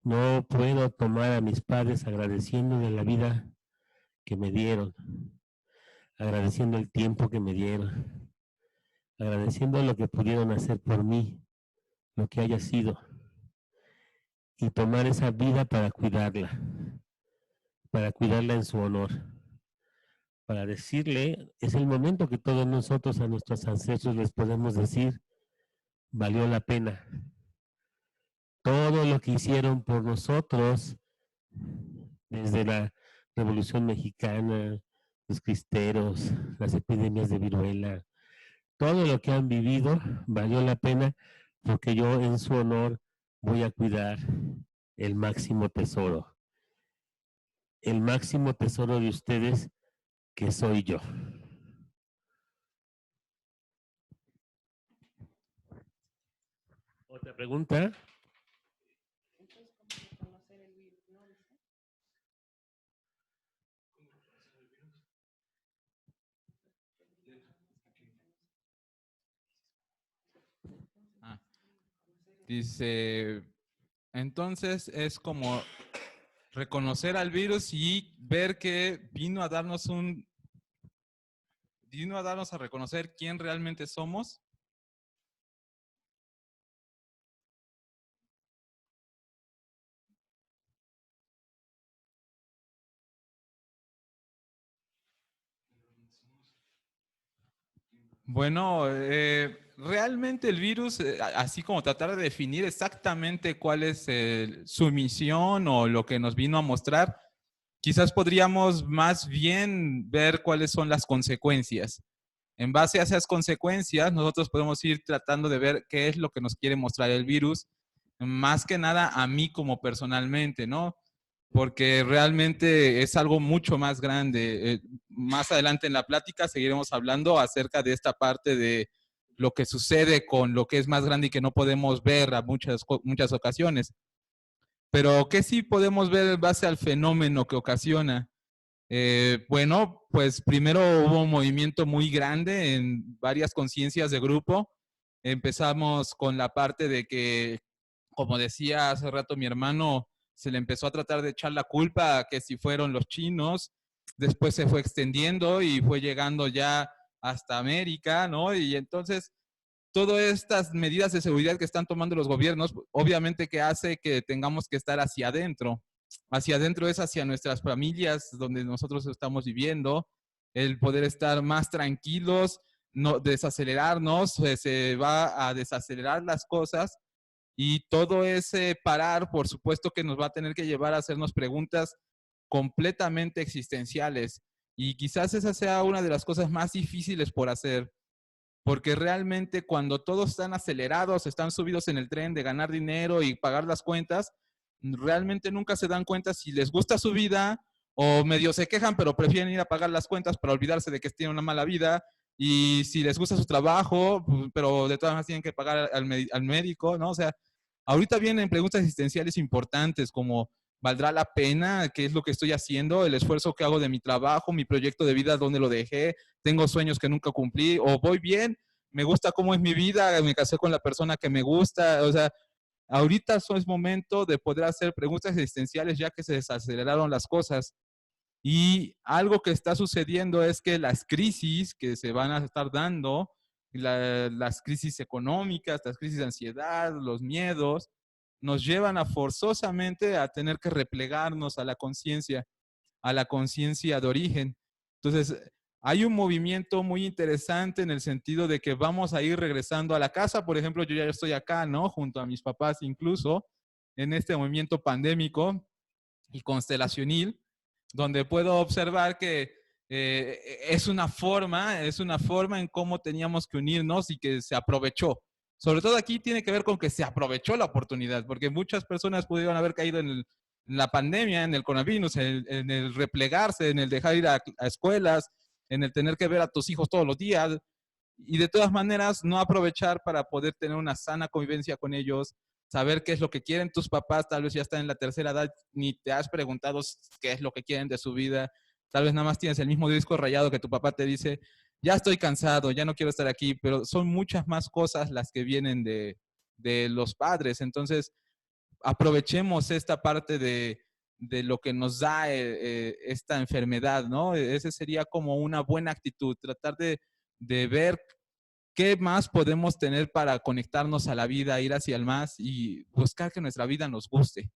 no puedo tomar a mis padres agradeciendo de la vida que me dieron, agradeciendo el tiempo que me dieron, agradeciendo lo que pudieron hacer por mí, lo que haya sido, y tomar esa vida para cuidarla en su honor, para decirle, es el momento que todos nosotros a nuestros ancestros les podemos decir, valió la pena. Todo lo que hicieron por nosotros, desde la Revolución Mexicana, los cristeros, las epidemias de viruela, todo lo que han vivido valió la pena porque yo en su honor voy a cuidar el máximo tesoro. El máximo tesoro de ustedes, que soy yo. ¿Otra pregunta? Dice, entonces es como reconocer al virus y ver que vino a darnos a reconocer quién realmente somos. Bueno, realmente el virus, así como tratar de definir exactamente cuál es su misión o lo que nos vino a mostrar, quizás podríamos más bien ver cuáles son las consecuencias. En base a esas consecuencias, nosotros podemos ir tratando de ver qué es lo que nos quiere mostrar el virus, más que nada a mí como personalmente, ¿no? Porque realmente es algo mucho más grande. Más adelante en la plática seguiremos hablando acerca de esta parte de lo que sucede con lo que es más grande y que no podemos ver a muchas ocasiones. Pero ¿qué sí podemos ver en base al fenómeno que ocasiona? Bueno, pues primero hubo un movimiento muy grande en varias conciencias de grupo. Empezamos con la parte de que, como decía hace rato mi hermano, se le empezó a tratar de echar la culpa a que si fueron los chinos, después se fue extendiendo y fue llegando ya hasta América, ¿no? Y entonces, todas estas medidas de seguridad que están tomando los gobiernos, obviamente que hace que tengamos que estar hacia adentro. Hacia adentro es hacia nuestras familias, donde nosotros estamos viviendo, el poder estar más tranquilos, no desacelerarnos, se va a desacelerar las cosas. Y todo ese parar, por supuesto que nos va a tener que llevar a hacernos preguntas completamente existenciales. Y quizás esa sea una de las cosas más difíciles por hacer. Porque realmente cuando todos están acelerados, están subidos en el tren de ganar dinero y pagar las cuentas, realmente nunca se dan cuenta si les gusta su vida o medio se quejan, pero prefieren ir a pagar las cuentas para olvidarse de que tienen una mala vida. Y si les gusta su trabajo, pero de todas maneras tienen que pagar al médico, ¿no? O sea, ahorita vienen preguntas existenciales importantes como, ¿valdrá la pena? ¿Qué es lo que estoy haciendo? ¿El esfuerzo que hago de mi trabajo? ¿Mi proyecto de vida? ¿Dónde lo dejé? ¿Tengo sueños que nunca cumplí? ¿O voy bien? ¿Me gusta cómo es mi vida? ¿Me casé con la persona que me gusta? O sea, ahorita es momento de poder hacer preguntas existenciales ya que se desaceleraron las cosas. Y algo que está sucediendo es que las crisis que se van a estar dando, las crisis económicas, las crisis de ansiedad, los miedos, nos llevan a forzosamente a tener que replegarnos a la conciencia de origen. Entonces, hay un movimiento muy interesante en el sentido de que vamos a ir regresando a la casa. Por ejemplo, yo ya estoy acá, ¿no? Junto a mis papás incluso, en este movimiento pandémico y constelacionil, donde puedo observar que es una forma en cómo teníamos que unirnos y que se aprovechó. Sobre todo aquí tiene que ver con que se aprovechó la oportunidad, porque muchas personas pudieron haber caído en la pandemia, en el coronavirus, en el replegarse, en el dejar ir a escuelas, en el tener que ver a tus hijos todos los días, y de todas maneras no aprovechar para poder tener una sana convivencia con ellos, saber qué es lo que quieren tus papás, tal vez ya están en la tercera edad, ni te has preguntado qué es lo que quieren de su vida, tal vez nada más tienes el mismo disco rayado que tu papá te dice, ya estoy cansado, ya no quiero estar aquí, pero son muchas más cosas las que vienen de los padres. Entonces, aprovechemos esta parte de lo que nos da esta enfermedad, ¿no? Ese sería como una buena actitud, tratar de ver qué más podemos tener para conectarnos a la vida, ir hacia el más y buscar que nuestra vida nos guste.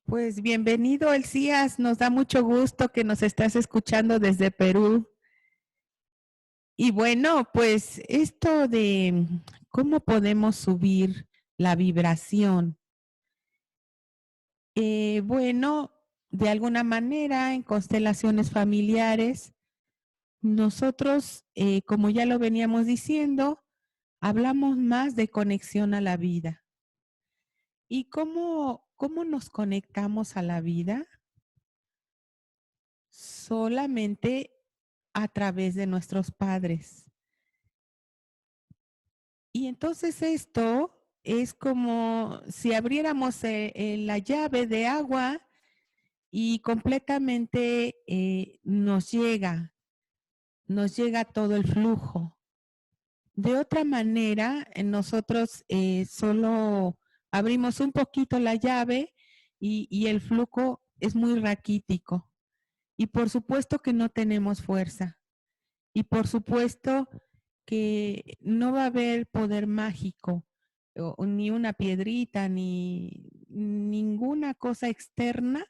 Pues bienvenido, Elías. Nos da mucho gusto que nos estás escuchando desde Perú. Y bueno, pues esto de cómo podemos subir la vibración. Bueno, de alguna manera en constelaciones familiares, nosotros, como ya lo veníamos diciendo, hablamos más de conexión a la vida. ¿Y cómo nos conectamos a la vida? Solamente a través de nuestros padres. Y entonces esto es como si abriéramos la llave de agua y completamente nos llega todo el flujo. De otra manera, nosotros solo abrimos un poquito la llave y el flujo es muy raquítico. Y por supuesto que no tenemos fuerza. Y por supuesto que no va a haber poder mágico, ni una piedrita, ni ninguna cosa externa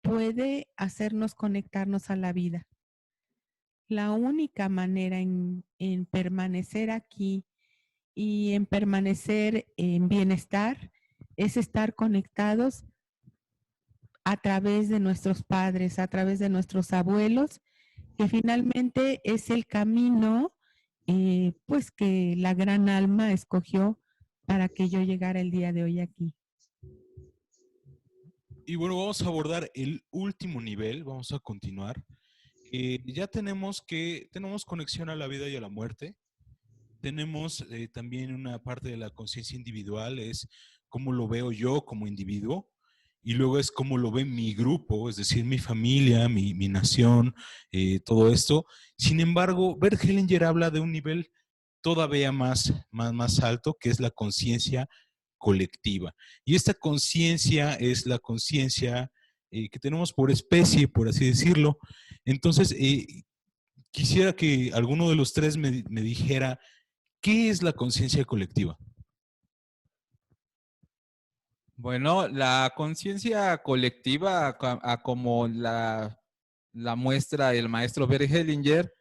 puede hacernos conectarnos a la vida. La única manera en permanecer aquí y en permanecer en bienestar es estar conectados a través de nuestros padres, a través de nuestros abuelos, que finalmente es el camino pues que la gran alma escogió para que yo llegara el día de hoy aquí. Y bueno, vamos a abordar el último nivel, vamos a continuar. Ya tenemos conexión a la vida y a la muerte. Tenemos también una parte de la conciencia individual, es cómo lo veo yo como individuo, y luego es cómo lo ve mi grupo, es decir, mi familia, mi nación, todo esto. Sin embargo, Bert Hellinger habla de un nivel todavía más alto, que es la conciencia colectiva. Y esta conciencia es la conciencia que tenemos por especie, por así decirlo. Entonces, quisiera que alguno de los tres me dijera, ¿qué es la conciencia colectiva? Bueno, la conciencia colectiva, como la muestra el maestro Bert Hellinger,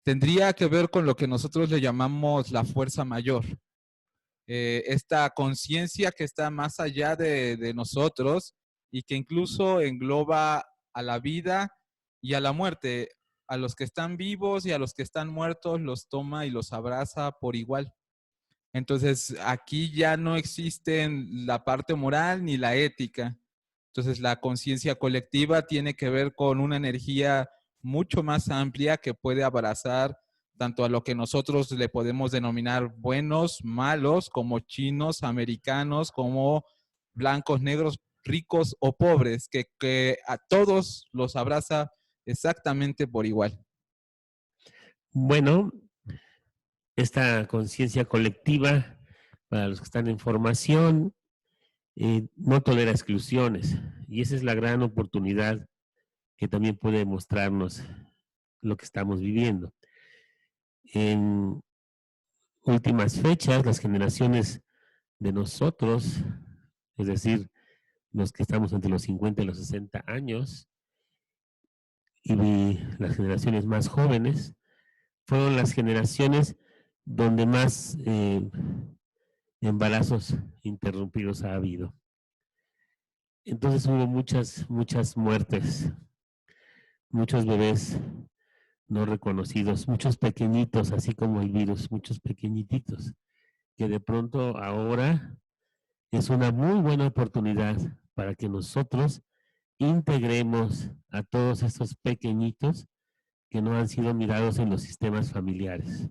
tendría que ver con lo que nosotros le llamamos la fuerza mayor. Esta conciencia que está más allá de nosotros y que incluso engloba a la vida y a la muerte. A los que están vivos y a los que están muertos los toma y los abraza por igual. Entonces, aquí ya no existen la parte moral ni la ética. Entonces, la conciencia colectiva tiene que ver con una energía mucho más amplia que puede abrazar tanto a lo que nosotros le podemos denominar buenos, malos, como chinos, americanos, como blancos, negros, ricos o pobres, que a todos los abraza exactamente por igual. Bueno, esta conciencia colectiva, para los que están en formación, no tolera exclusiones. Y esa es la gran oportunidad que también puede mostrarnos lo que estamos viviendo. En últimas fechas, las generaciones de nosotros, es decir, los que estamos entre los 50 y los 60 años, y las generaciones más jóvenes, fueron las generaciones donde más embarazos interrumpidos ha habido. Entonces hubo muchas muertes, muchos bebés no reconocidos, muchos pequeñitos, así como el virus, muchos pequeñititos, que de pronto ahora es una muy buena oportunidad para que nosotros integremos a todos estos pequeñitos que no han sido mirados en los sistemas familiares.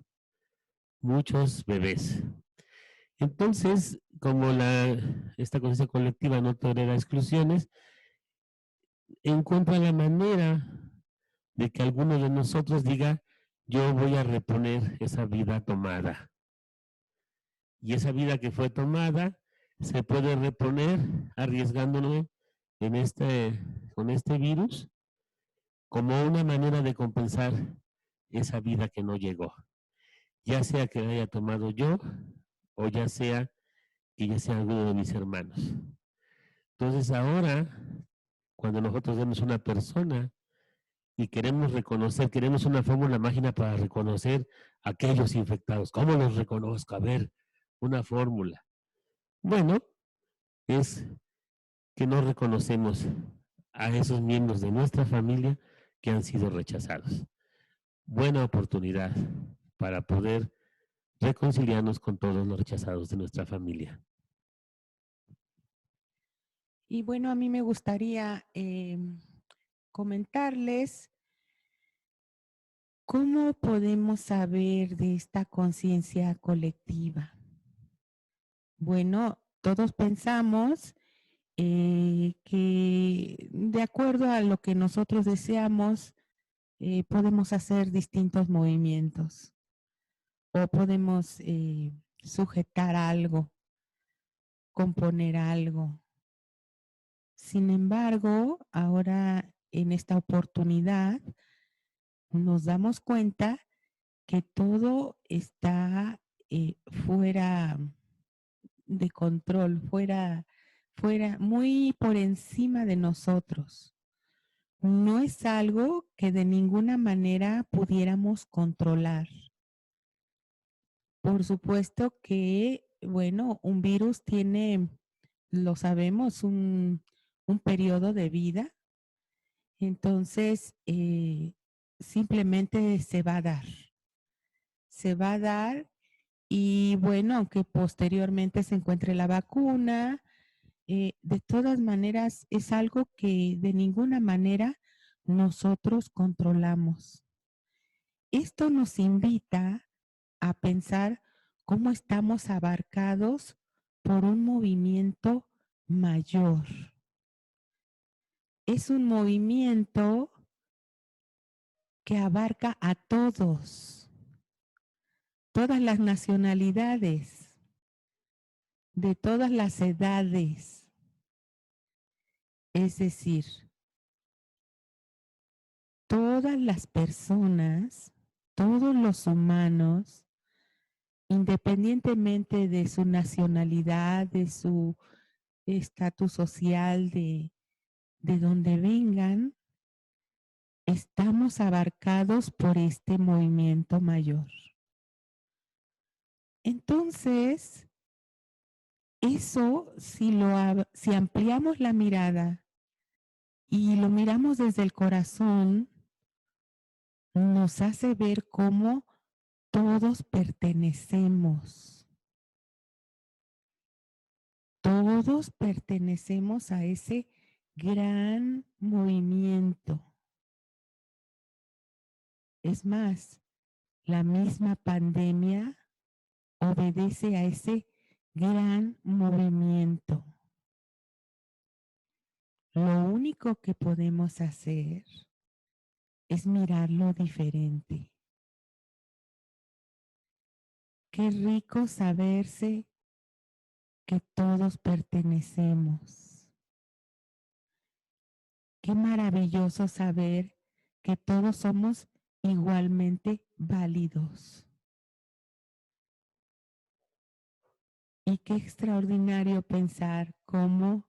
Muchos bebés. Entonces, como esta conciencia colectiva no tolera exclusiones, encuentra la manera de que alguno de nosotros diga, yo voy a reponer esa vida tomada. Y esa vida que fue tomada se puede reponer arriesgándome con este virus como una manera de compensar esa vida que no llegó. Ya sea que la haya tomado yo o ya sea que ya sea alguno de mis hermanos. Entonces ahora, cuando nosotros vemos una persona y queremos reconocer, queremos una fórmula mágica para reconocer a aquellos infectados. ¿Cómo los reconozco? A ver, una fórmula. Bueno, es que no reconocemos a esos miembros de nuestra familia que han sido rechazados. Buena oportunidad para poder reconciliarnos con todos los rechazados de nuestra familia. Y bueno, a mí me gustaría comentarles cómo podemos saber de esta conciencia colectiva. Bueno, todos pensamos que de acuerdo a lo que nosotros deseamos, podemos hacer distintos movimientos o podemos sujetar algo, componer algo. Sin embargo, ahora en esta oportunidad nos damos cuenta que todo está fuera de control, fuera, muy por encima de nosotros. No es algo que de ninguna manera pudiéramos controlar. Por supuesto que, bueno, un virus tiene, lo sabemos, un periodo de vida. Entonces, simplemente se va a dar. Se va a dar y bueno, aunque posteriormente se encuentre la vacuna, de todas maneras es algo que de ninguna manera nosotros controlamos. Esto nos invita a pensar cómo estamos abarcados por un movimiento mayor. Es un movimiento que abarca a todos, todas las nacionalidades, de todas las edades. Es decir, todas las personas, todos los humanos, independientemente de su nacionalidad, de su estatus social, de donde vengan, estamos abarcados por este movimiento mayor. Entonces, eso, si ampliamos la mirada y lo miramos desde el corazón, nos hace ver cómo todos pertenecemos. Todos pertenecemos a ese gran movimiento. Es más, la misma pandemia obedece a ese gran movimiento. Lo único que podemos hacer es mirarlo diferente. Qué rico saberse que todos pertenecemos. Qué maravilloso saber que todos somos igualmente válidos. Y qué extraordinario pensar cómo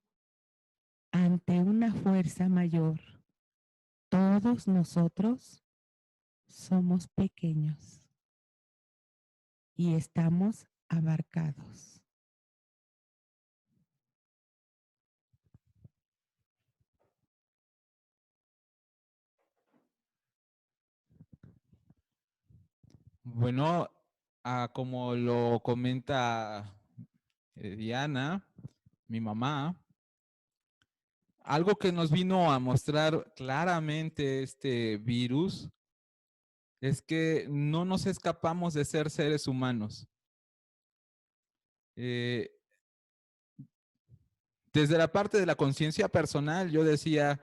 ante una fuerza mayor, todos nosotros somos pequeños y estamos abarcados. Bueno, como lo comenta Diana, mi mamá, algo que nos vino a mostrar claramente este virus es que no nos escapamos de ser seres humanos. Desde la parte de la conciencia personal, yo decía,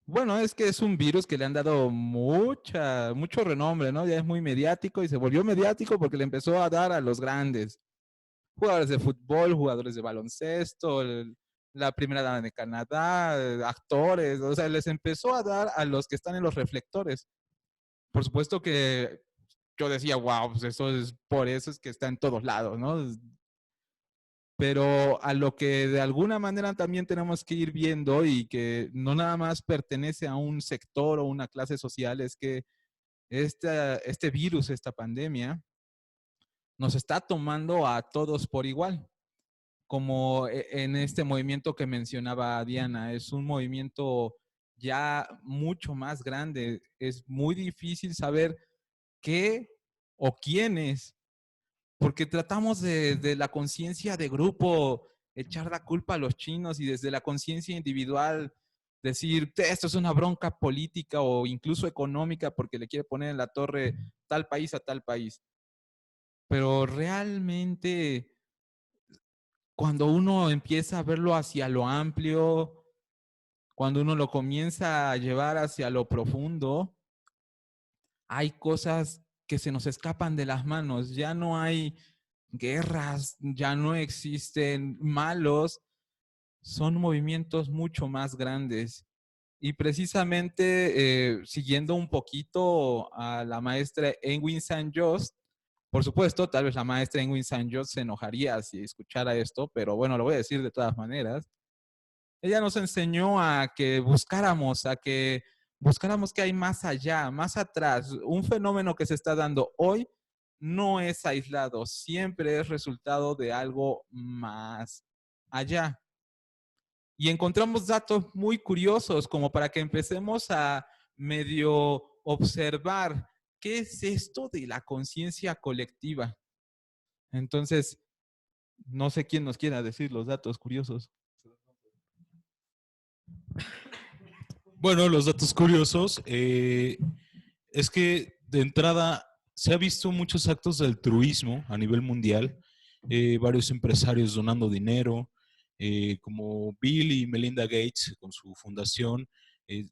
bueno, es que es un virus que le han dado mucho renombre, ¿no? Ya es muy mediático y se volvió mediático porque le empezó a dar a los grandes. Jugadores de fútbol, jugadores de baloncesto, la primera dama de Canadá, actores, o sea, les empezó a dar a los que están en los reflectores. Por supuesto que yo decía, wow, pues eso es por eso es que está en todos lados, ¿no? Pero a lo que de alguna manera también tenemos que ir viendo y que no nada más pertenece a un sector o una clase social, es que este virus, esta pandemia, nos está tomando a todos por igual. Como en este movimiento que mencionaba Diana, es un movimiento ya mucho más grande. Es muy difícil saber qué o quiénes, porque tratamos de la conciencia de grupo echar la culpa a los chinos y desde la conciencia individual decir, esto es una bronca política o incluso económica porque le quiere poner en la torre tal país a tal país. Pero realmente cuando uno empieza a verlo hacia lo amplio, cuando uno lo comienza a llevar hacia lo profundo, hay cosas que se nos escapan de las manos. Ya no hay guerras, ya no existen malos, son movimientos mucho más grandes. Y precisamente siguiendo un poquito a la maestra Engwin St. Just, por supuesto, tal vez la maestra Engwin St. Just se enojaría si escuchara esto, pero bueno, lo voy a decir de todas maneras. Ella nos enseñó a que buscáramos qué hay más allá, más atrás. Un fenómeno que se está dando hoy no es aislado, siempre es resultado de algo más allá. Y encontramos datos muy curiosos como para que empecemos a medio observar qué es esto de la conciencia colectiva. Entonces, no sé quién nos quiera decir los datos curiosos. Bueno, los datos curiosos es que de entrada se ha visto muchos actos de altruismo a nivel mundial, varios empresarios donando dinero, como Bill y Melinda Gates con su fundación,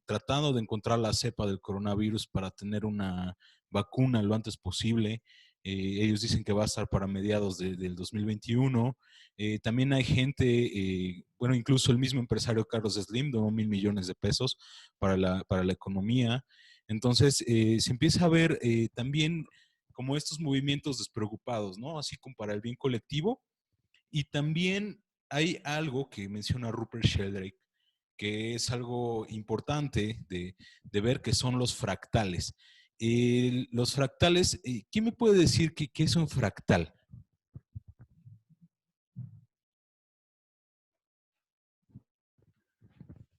tratando de encontrar la cepa del coronavirus para tener una vacuna lo antes posible. Ellos dicen que va a estar para mediados del 2021. También hay gente, bueno, incluso el mismo empresario Carlos Slim donó $1,000 millones para la economía. Entonces, se empieza a ver también como estos movimientos despreocupados, ¿no? Así como para el bien colectivo. Y también hay algo que menciona Rupert Sheldrake, que es algo importante de ver, que son los fractales. Los fractales, ¿quién me puede decir qué es un fractal?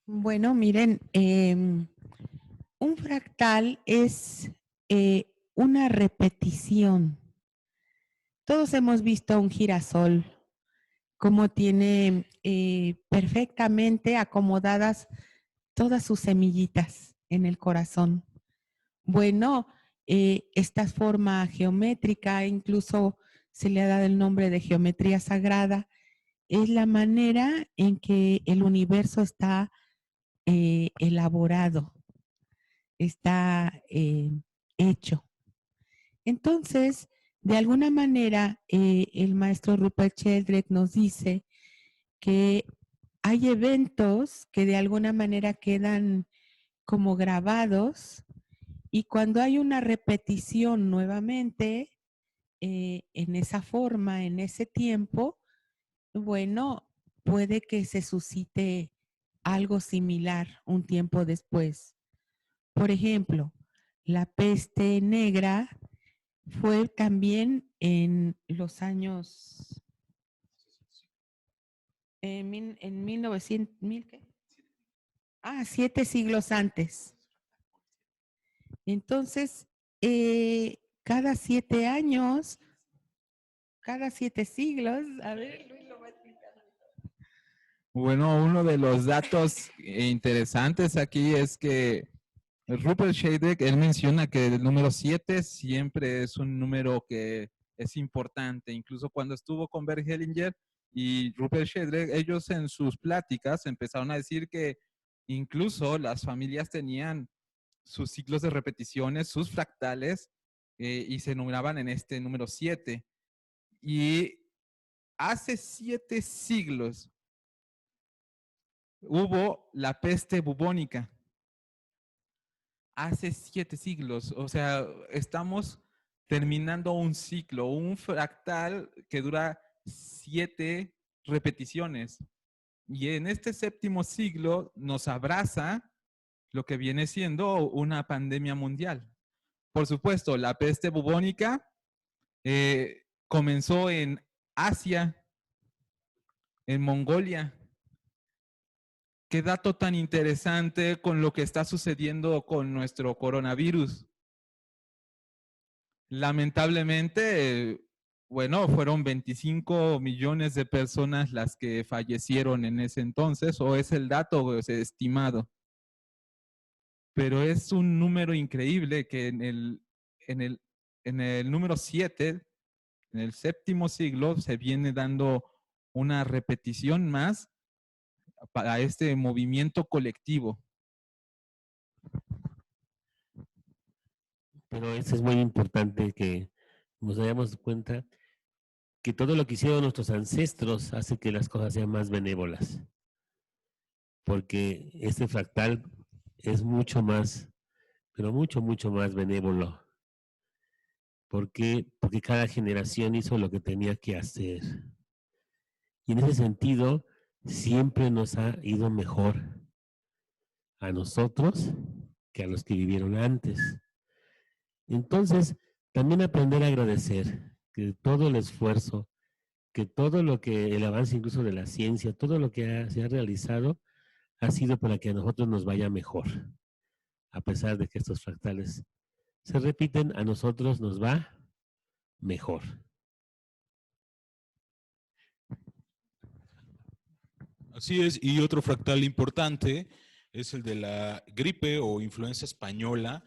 Bueno, miren, un fractal es una repetición. Todos hemos visto un girasol, cómo tiene perfectamente acomodadas todas sus semillitas en el corazón. Bueno, esta forma geométrica, incluso se le ha dado el nombre de geometría sagrada, es la manera en que el universo está elaborado, está hecho. Entonces, de alguna manera, el maestro Rupert Sheldrake nos dice que hay eventos que de alguna manera quedan como grabados y cuando hay una repetición nuevamente en esa forma, en ese tiempo, bueno, puede que se suscite algo similar un tiempo después. Por ejemplo, la peste negra fue también en los años, en 1900, ¿qué? 7 siglos antes. Entonces, cada 7 años, cada 7 siglos. A ver, Luis lo va a explicar. Bueno, uno de los datos interesantes aquí es que Rupert Sheldrake, él menciona que el número 7 siempre es un número que es importante. Incluso cuando estuvo con Bert Hellinger y Rupert Sheldrake, ellos en sus pláticas empezaron a decir que incluso las familias tenían sus ciclos de repeticiones, sus fractales, y se numeraban en este número 7. Y hace 7 siglos hubo la peste bubónica. Hace 7 siglos, o sea, estamos terminando un ciclo, un fractal que dura 7 repeticiones. Y en este 7º siglo nos abraza lo que viene siendo una pandemia mundial. Por supuesto, la peste bubónica comenzó en Asia, en Mongolia. Qué dato tan interesante con lo que está sucediendo con nuestro coronavirus. Lamentablemente, bueno, fueron 25 millones de personas las que fallecieron en ese entonces, o es el dato estimado. Pero es un número increíble que en el número 7, en el 7º siglo, se viene dando una repetición más para este movimiento colectivo. Pero eso es muy importante que nos damos cuenta que todo lo que hicieron nuestros ancestros hace que las cosas sean más benévolas. Porque este fractal es mucho más, pero mucho, mucho más benévolo. ¿Por qué? Porque cada generación hizo lo que tenía que hacer. Y en ese sentido, siempre nos ha ido mejor a nosotros que a los que vivieron antes. Entonces, también aprender a agradecer que todo el esfuerzo, que todo lo que, el avance incluso de la ciencia, todo lo que se ha realizado, ha sido para que a nosotros nos vaya mejor. A pesar de que estos fractales se repiten, a nosotros nos va mejor. Así es, y otro fractal importante es el de la gripe o influenza española.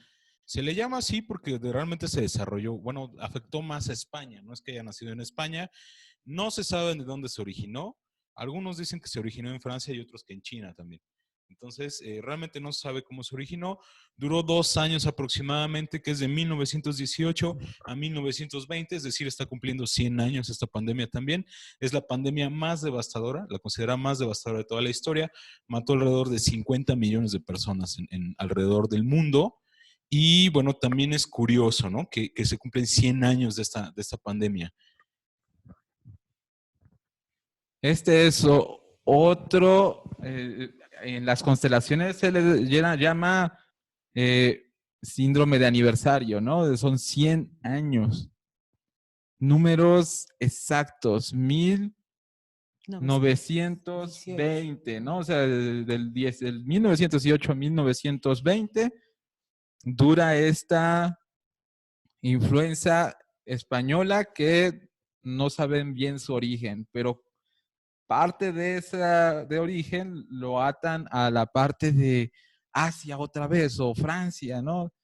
Se le llama así porque realmente se desarrolló, bueno, afectó más a España, no es que haya nacido en España, no se sabe de dónde se originó, algunos dicen que se originó en Francia y otros que en China también. Entonces, realmente no se sabe cómo se originó. Duró 2 años aproximadamente, que es de 1918 a 1920, es decir, está cumpliendo 100 años esta pandemia también. Es la pandemia más devastadora, la considera más devastadora de toda la historia. Mató alrededor de 50 millones de personas alrededor del mundo. Y bueno, también es curioso, ¿no? Que se cumplen 100 años de esta pandemia. Este es otro, en las constelaciones se le llama síndrome de aniversario, ¿no? Son 100 años. Números exactos, 1920, ¿no? O sea, del 1918 a 1920 dura esta influenza española que no saben bien su origen, pero parte de origen lo atan a la parte de Asia otra vez o Francia, ¿no?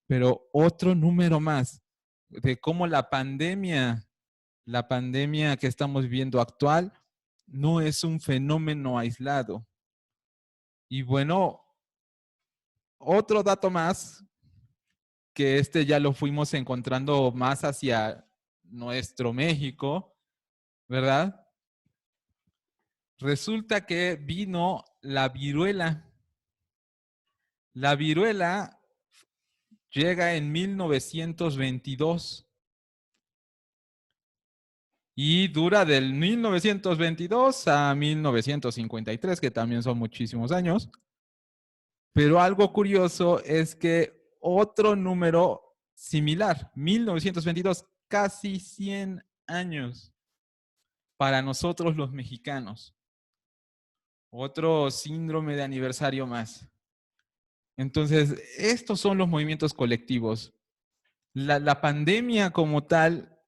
Pero otro número más de cómo la pandemia que estamos viviendo actual no es un fenómeno aislado. Y bueno, otro dato más, que ya lo fuimos encontrando más hacia nuestro México, ¿verdad? Resulta que vino la viruela. La viruela llega en 1922 y dura del 1922 a 1953, que también son muchísimos años. Pero algo curioso es que otro número similar, 1922, casi 100 años para nosotros los mexicanos. Otro síndrome de aniversario más. Entonces, estos son los movimientos colectivos. la pandemia como tal,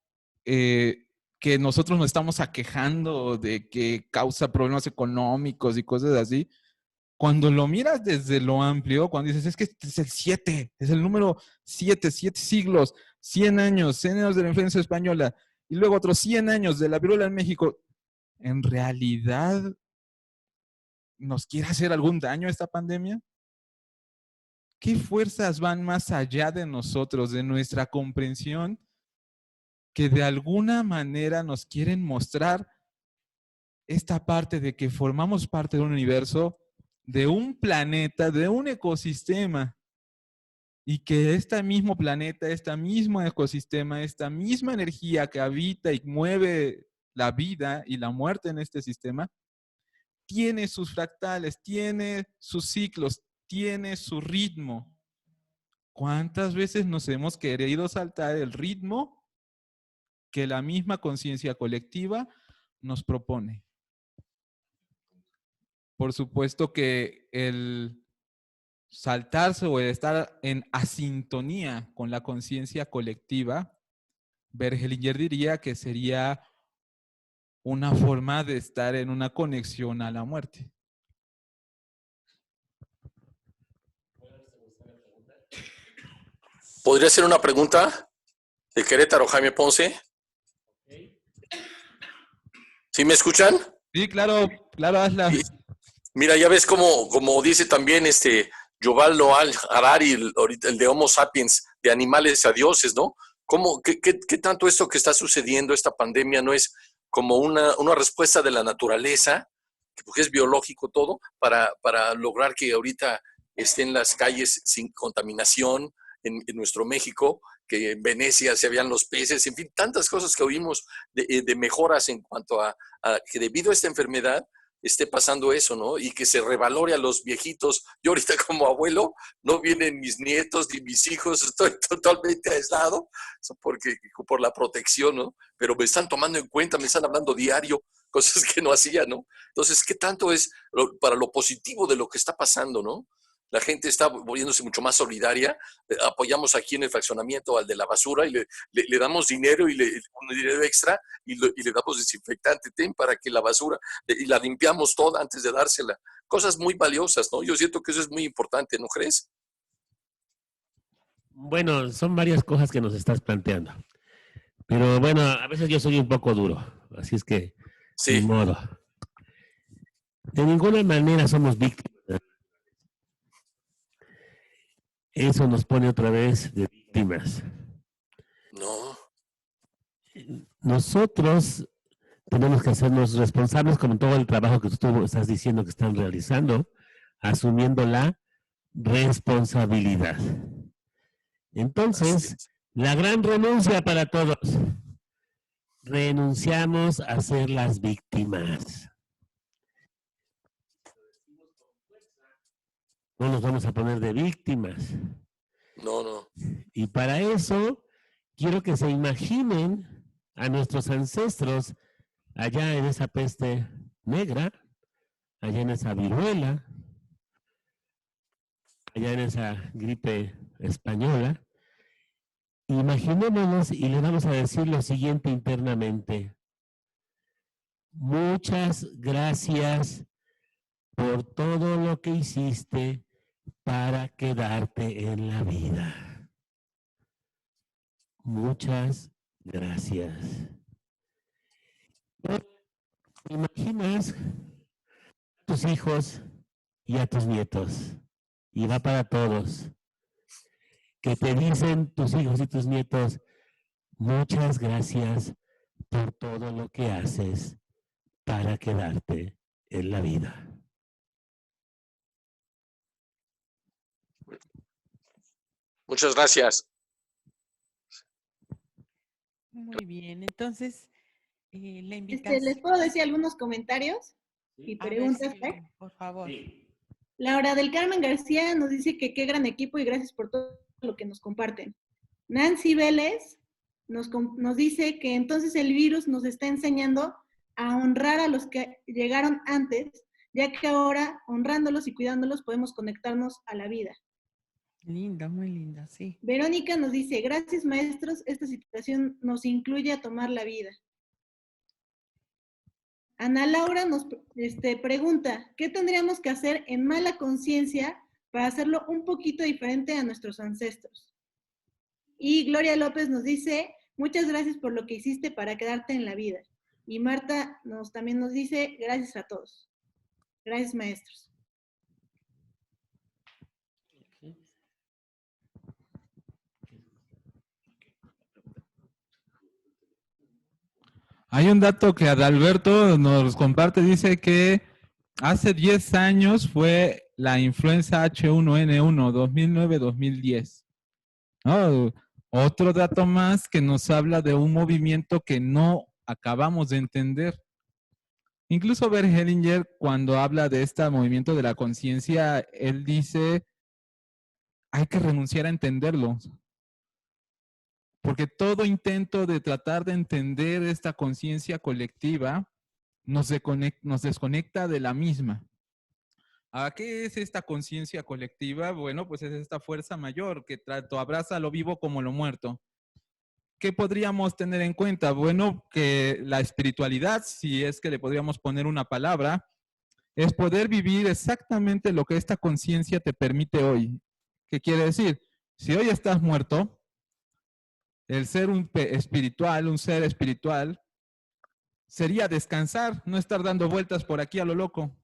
que nosotros nos estamos aquejando de que causa problemas económicos y cosas así, cuando lo miras desde lo amplio, cuando dices, es que este es el 7, es el número 7, 7 siglos, 100 años de la influencia española, y luego otros 100 años de la viruela en México, ¿en realidad nos quiere hacer algún daño esta pandemia? ¿Qué fuerzas van más allá de nosotros, de nuestra comprensión, que de alguna manera nos quieren mostrar esta parte de que formamos parte de un universo, de un planeta, de un ecosistema, y que este mismo planeta, este mismo ecosistema, esta misma energía que habita y mueve la vida y la muerte en este sistema, tiene sus fractales, tiene sus ciclos, tiene su ritmo? ¿Cuántas veces nos hemos querido saltar el ritmo que la misma conciencia colectiva nos propone? Por supuesto que el saltarse o el estar en asintonía con la conciencia colectiva, Bergelinger diría que sería una forma de estar en una conexión a la muerte. ¿Podría ser una pregunta de Querétaro, Jaime Ponce? ¿Sí me escuchan? Sí, claro, hazla. Mira, ya ves como dice también Yuval Noah Harari, ahorita el de Homo sapiens, de animales a dioses, ¿no? ¿Qué tanto esto que está sucediendo, esta pandemia, no es como una respuesta de la naturaleza, porque es biológico todo, para lograr que ahorita estén las calles sin contaminación en nuestro México, que en Venecia se veían los peces, en fin, tantas cosas que oímos de mejoras en cuanto a que debido a esta enfermedad esté pasando eso, ¿no? Y que se revalore a los viejitos. Yo ahorita como abuelo, no vienen mis nietos ni mis hijos, estoy totalmente aislado, por la protección, ¿no? Pero me están tomando en cuenta, me están hablando diario, cosas que no hacía, ¿no? Entonces, ¿qué tanto es para lo positivo de lo que está pasando, ¿no? La gente está volviéndose mucho más solidaria. Apoyamos aquí en el fraccionamiento al de la basura y le damos dinero un dinero extra y le damos desinfectante para que la basura, y la limpiamos toda antes de dársela. Cosas muy valiosas, ¿no? Yo siento que eso es muy importante, ¿no crees? Bueno, son varias cosas que nos estás planteando. Pero bueno, a veces yo soy un poco duro, así es que, sí. Ni modo. De ninguna manera somos víctimas. Eso nos pone otra vez de víctimas. No. Nosotros tenemos que hacernos responsables con todo el trabajo que tú estás diciendo que están realizando, asumiendo la responsabilidad. Entonces, la gran renuncia para todos. Renunciamos a ser las víctimas. No nos vamos a poner de víctimas. No. Y para eso, quiero que se imaginen a nuestros ancestros allá en esa peste negra, allá en esa viruela, allá en esa gripe española. Imaginémonos y le vamos a decir lo siguiente internamente. Muchas gracias por todo lo que hiciste para quedarte en la vida. Muchas gracias. Imaginas a tus hijos y a tus nietos, y va para todos, que te dicen tus hijos y tus nietos, muchas gracias por todo lo que haces para quedarte en la vida. Muchas gracias. Muy bien, entonces la invitación. ¿Les puedo decir algunos comentarios y preguntas? Sí, por favor. Laura del Carmen García nos dice que qué gran equipo y gracias por todo lo que nos comparten. Nancy Vélez nos dice que entonces el virus nos está enseñando a honrar a los que llegaron antes, ya que ahora honrándolos y cuidándolos podemos conectarnos a la vida. Linda, muy linda, sí. Verónica nos dice, gracias maestros, esta situación nos incluye a tomar la vida. Ana Laura nos pregunta, ¿qué tendríamos que hacer en mala conciencia para hacerlo un poquito diferente a nuestros ancestros? Y Gloria López nos dice, muchas gracias por lo que hiciste para quedarte en la vida. Y Marta también nos dice, gracias a todos. Gracias, maestros. Hay un dato que Adalberto nos comparte, dice que hace 10 años fue la influenza H1N1, 2009-2010. Oh, otro dato más que nos habla de un movimiento que no acabamos de entender. Incluso Bert Hellinger, cuando habla de este movimiento de la conciencia, él dice, hay que renunciar a entenderlo. Porque todo intento de tratar de entender esta conciencia colectiva nos desconecta de la misma. ¿A qué es esta conciencia colectiva? Bueno, pues es esta fuerza mayor que tanto abraza lo vivo como lo muerto. ¿Qué podríamos tener en cuenta? Bueno, que la espiritualidad, si es que le podríamos poner una palabra, es poder vivir exactamente lo que esta conciencia te permite hoy. ¿Qué quiere decir? Si hoy estás muerto, el ser un ser espiritual, sería descansar, no estar dando vueltas por aquí a lo loco.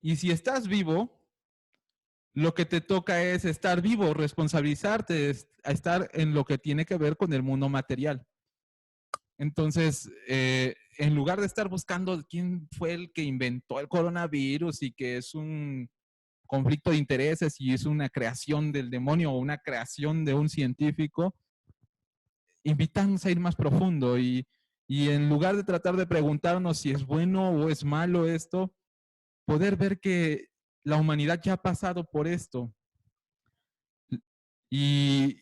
Y si estás vivo, lo que te toca es estar vivo, responsabilizarte, a estar en lo que tiene que ver con el mundo material. Entonces, en lugar de estar buscando quién fue el que inventó el coronavirus y que es un conflicto de intereses y es una creación del demonio o una creación de un científico, invitarnos a ir más profundo y en lugar de tratar de preguntarnos si es bueno o es malo esto, poder ver que la humanidad ya ha pasado por esto. Y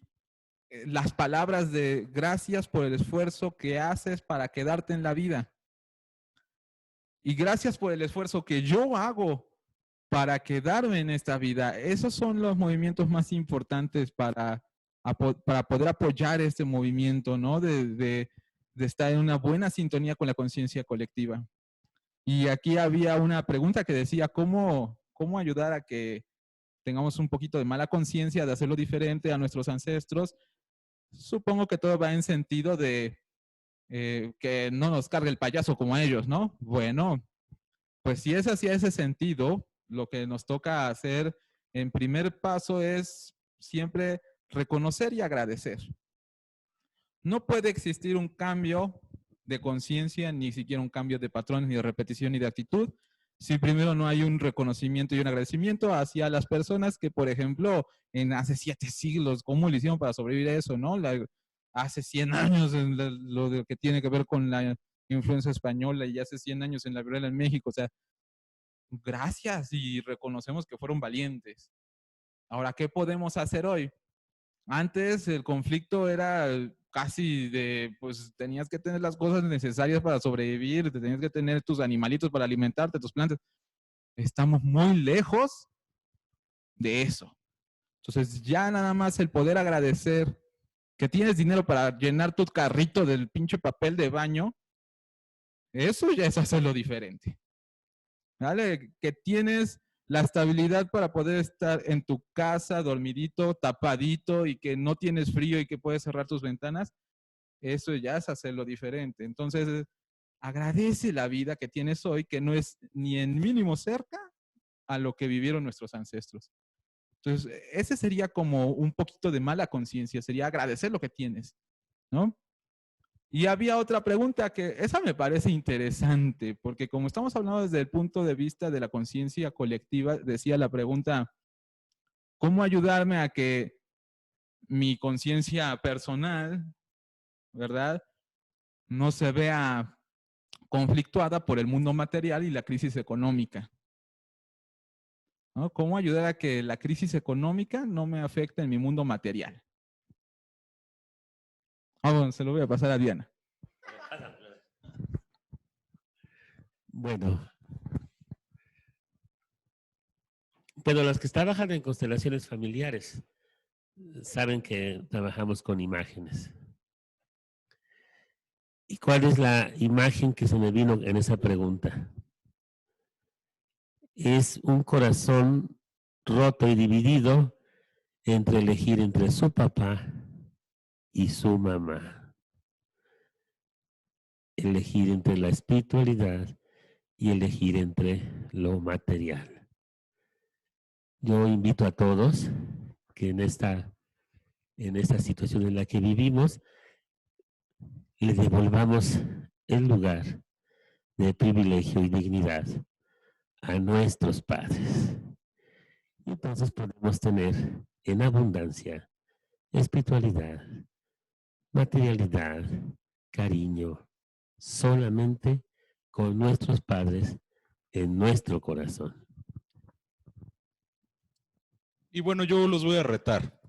las palabras de gracias por el esfuerzo que haces para quedarte en la vida. Y gracias por el esfuerzo que yo hago para quedarme en esta vida. Esos son los movimientos más importantes para poder apoyar este movimiento, ¿no? De estar en una buena sintonía con la conciencia colectiva. Y aquí había una pregunta que decía, ¿cómo ayudar a que tengamos un poquito de mala conciencia, de hacerlo diferente a nuestros ancestros? Supongo que todo va en sentido de que no nos cargue el payaso como a ellos, ¿no? Bueno, pues si es hacia ese sentido, lo que nos toca hacer en primer paso es siempre reconocer y agradecer. No puede existir un cambio de conciencia, ni siquiera un cambio de patrones, ni de repetición, ni de actitud, si primero no hay un reconocimiento y un agradecimiento hacia las personas que, por ejemplo, hace 7 siglos, ¿cómo le hicieron para sobrevivir a eso, no? Hace 100 años, lo de que tiene que ver con la influencia española, y hace 100 años en la viruela en México, o sea, gracias y reconocemos que fueron valientes. Ahora, ¿qué podemos hacer hoy? Antes el conflicto era casi pues tenías que tener las cosas necesarias para sobrevivir, tenías que tener tus animalitos para alimentarte, tus plantas. Estamos muy lejos de eso. Entonces ya nada más el poder agradecer que tienes dinero para llenar tu carrito del pinche papel de baño, eso ya es hacerlo diferente. ¿Vale? Que tienes la estabilidad para poder estar en tu casa, dormidito, tapadito, y que no tienes frío y que puedes cerrar tus ventanas, eso ya es hacerlo diferente. Entonces, agradece la vida que tienes hoy, que no es ni en mínimo cerca a lo que vivieron nuestros ancestros. Entonces, ese sería como un poquito de mala conciencia, sería agradecer lo que tienes, ¿no? Y había otra pregunta que esa me parece interesante, porque como estamos hablando desde el punto de vista de la conciencia colectiva, decía la pregunta, ¿cómo ayudarme a que mi conciencia personal, ¿verdad?, no se vea conflictuada por el mundo material y la crisis económica, ¿no? ¿Cómo ayudar a que la crisis económica no me afecte en mi mundo material? Bueno, se lo voy a pasar a Diana. Bueno, Pero los que trabajan en constelaciones familiares saben que trabajamos con imágenes. ¿Y cuál es la imagen que se me vino en esa pregunta? Es un corazón roto y dividido entre elegir entre su papá y su mamá. Elegir entre la espiritualidad y elegir entre lo material. Yo invito a todos que en esta situación en la que vivimos, le devolvamos el lugar de privilegio y dignidad a nuestros padres. Y entonces podemos tener en abundancia espiritualidad, materialidad, cariño, solamente con nuestros padres en nuestro corazón. Y bueno, yo los voy a retar.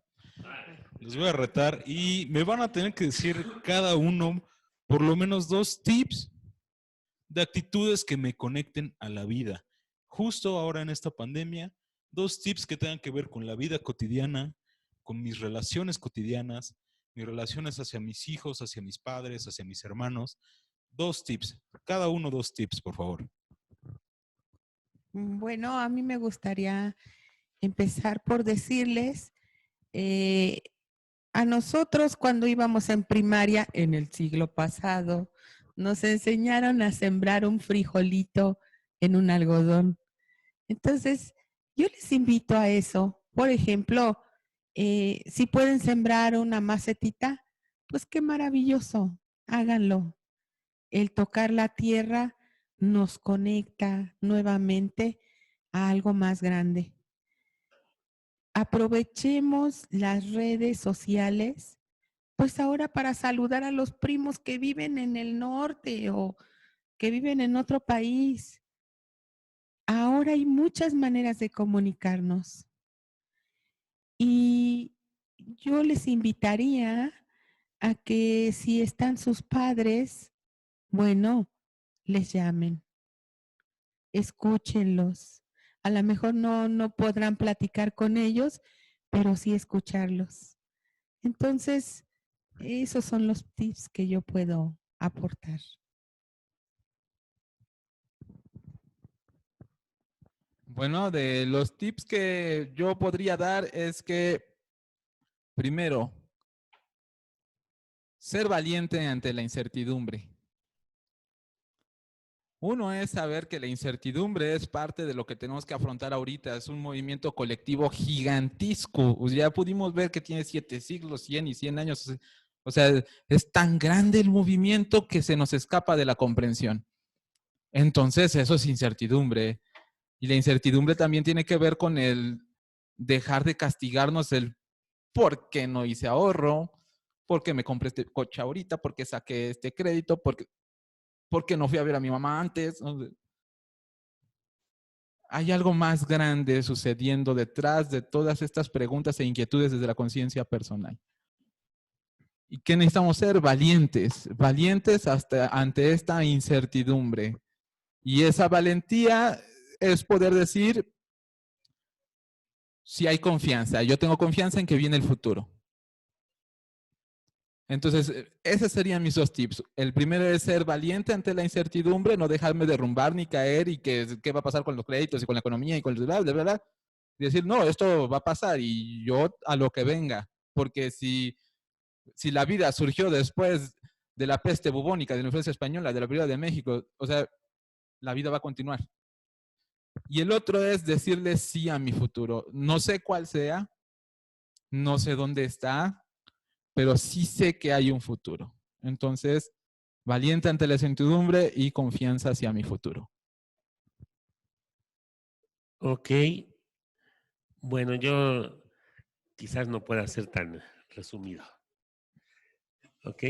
Les voy a retar y me van a tener que decir cada uno por lo menos 2 tips de actitudes que me conecten a la vida. Justo ahora en esta pandemia, 2 tips que tengan que ver con la vida cotidiana, con mis relaciones cotidianas, mis relaciones hacia mis hijos, hacia mis padres, hacia mis hermanos. 2 tips, cada uno 2 tips, por favor. Bueno, a mí me gustaría empezar por decirles, a nosotros cuando íbamos en primaria en el siglo pasado, nos enseñaron a sembrar un frijolito en un algodón. Entonces, yo les invito a eso. Por ejemplo, si pueden sembrar una macetita, pues qué maravilloso, háganlo. El tocar la tierra nos conecta nuevamente a algo más grande. Aprovechemos las redes sociales, pues ahora para saludar a los primos que viven en el norte o que viven en otro país. Ahora hay muchas maneras de comunicarnos. Y yo les invitaría a que si están sus padres, bueno, les llamen, escúchenlos. A lo mejor no podrán platicar con ellos, pero sí escucharlos. Entonces, esos son los tips que yo puedo aportar. Bueno, de los tips que yo podría dar es que, primero, ser valiente ante la incertidumbre. Uno es saber que la incertidumbre es parte de lo que tenemos que afrontar ahorita. Es un movimiento colectivo gigantesco. O sea, ya pudimos ver que tiene 7 siglos, 100 y 100 años. O sea, es tan grande el movimiento que se nos escapa de la comprensión. Entonces, eso es incertidumbre. Y la incertidumbre también tiene que ver con el dejar de castigarnos el por qué no hice ahorro, por qué me compré este coche ahorita, por qué saqué este crédito, por qué no fui a ver a mi mamá antes. Hay algo más grande sucediendo detrás de todas estas preguntas e inquietudes desde la conciencia personal. ¿Y qué necesitamos ser? Valientes, valientes ante esta incertidumbre. Y esa valentía es poder decir, si hay confianza, yo tengo confianza en que viene el futuro. Entonces, esos serían mis 2 tips. El primero es ser valiente ante la incertidumbre, no dejarme derrumbar ni caer y qué va a pasar con los créditos y con la economía y con el bla, bla, bla, bla. Y decir, no, esto va a pasar y yo a lo que venga. Porque si la vida surgió después de la peste bubónica, de la influencia española, de la viruela de México, o sea, la vida va a continuar. Y el otro es decirle sí a mi futuro. No sé cuál sea, no sé dónde está, pero sí sé que hay un futuro. Entonces, valiente ante la incertidumbre y confianza hacia mi futuro. Ok. Bueno, yo quizás no pueda ser tan resumido. Ok.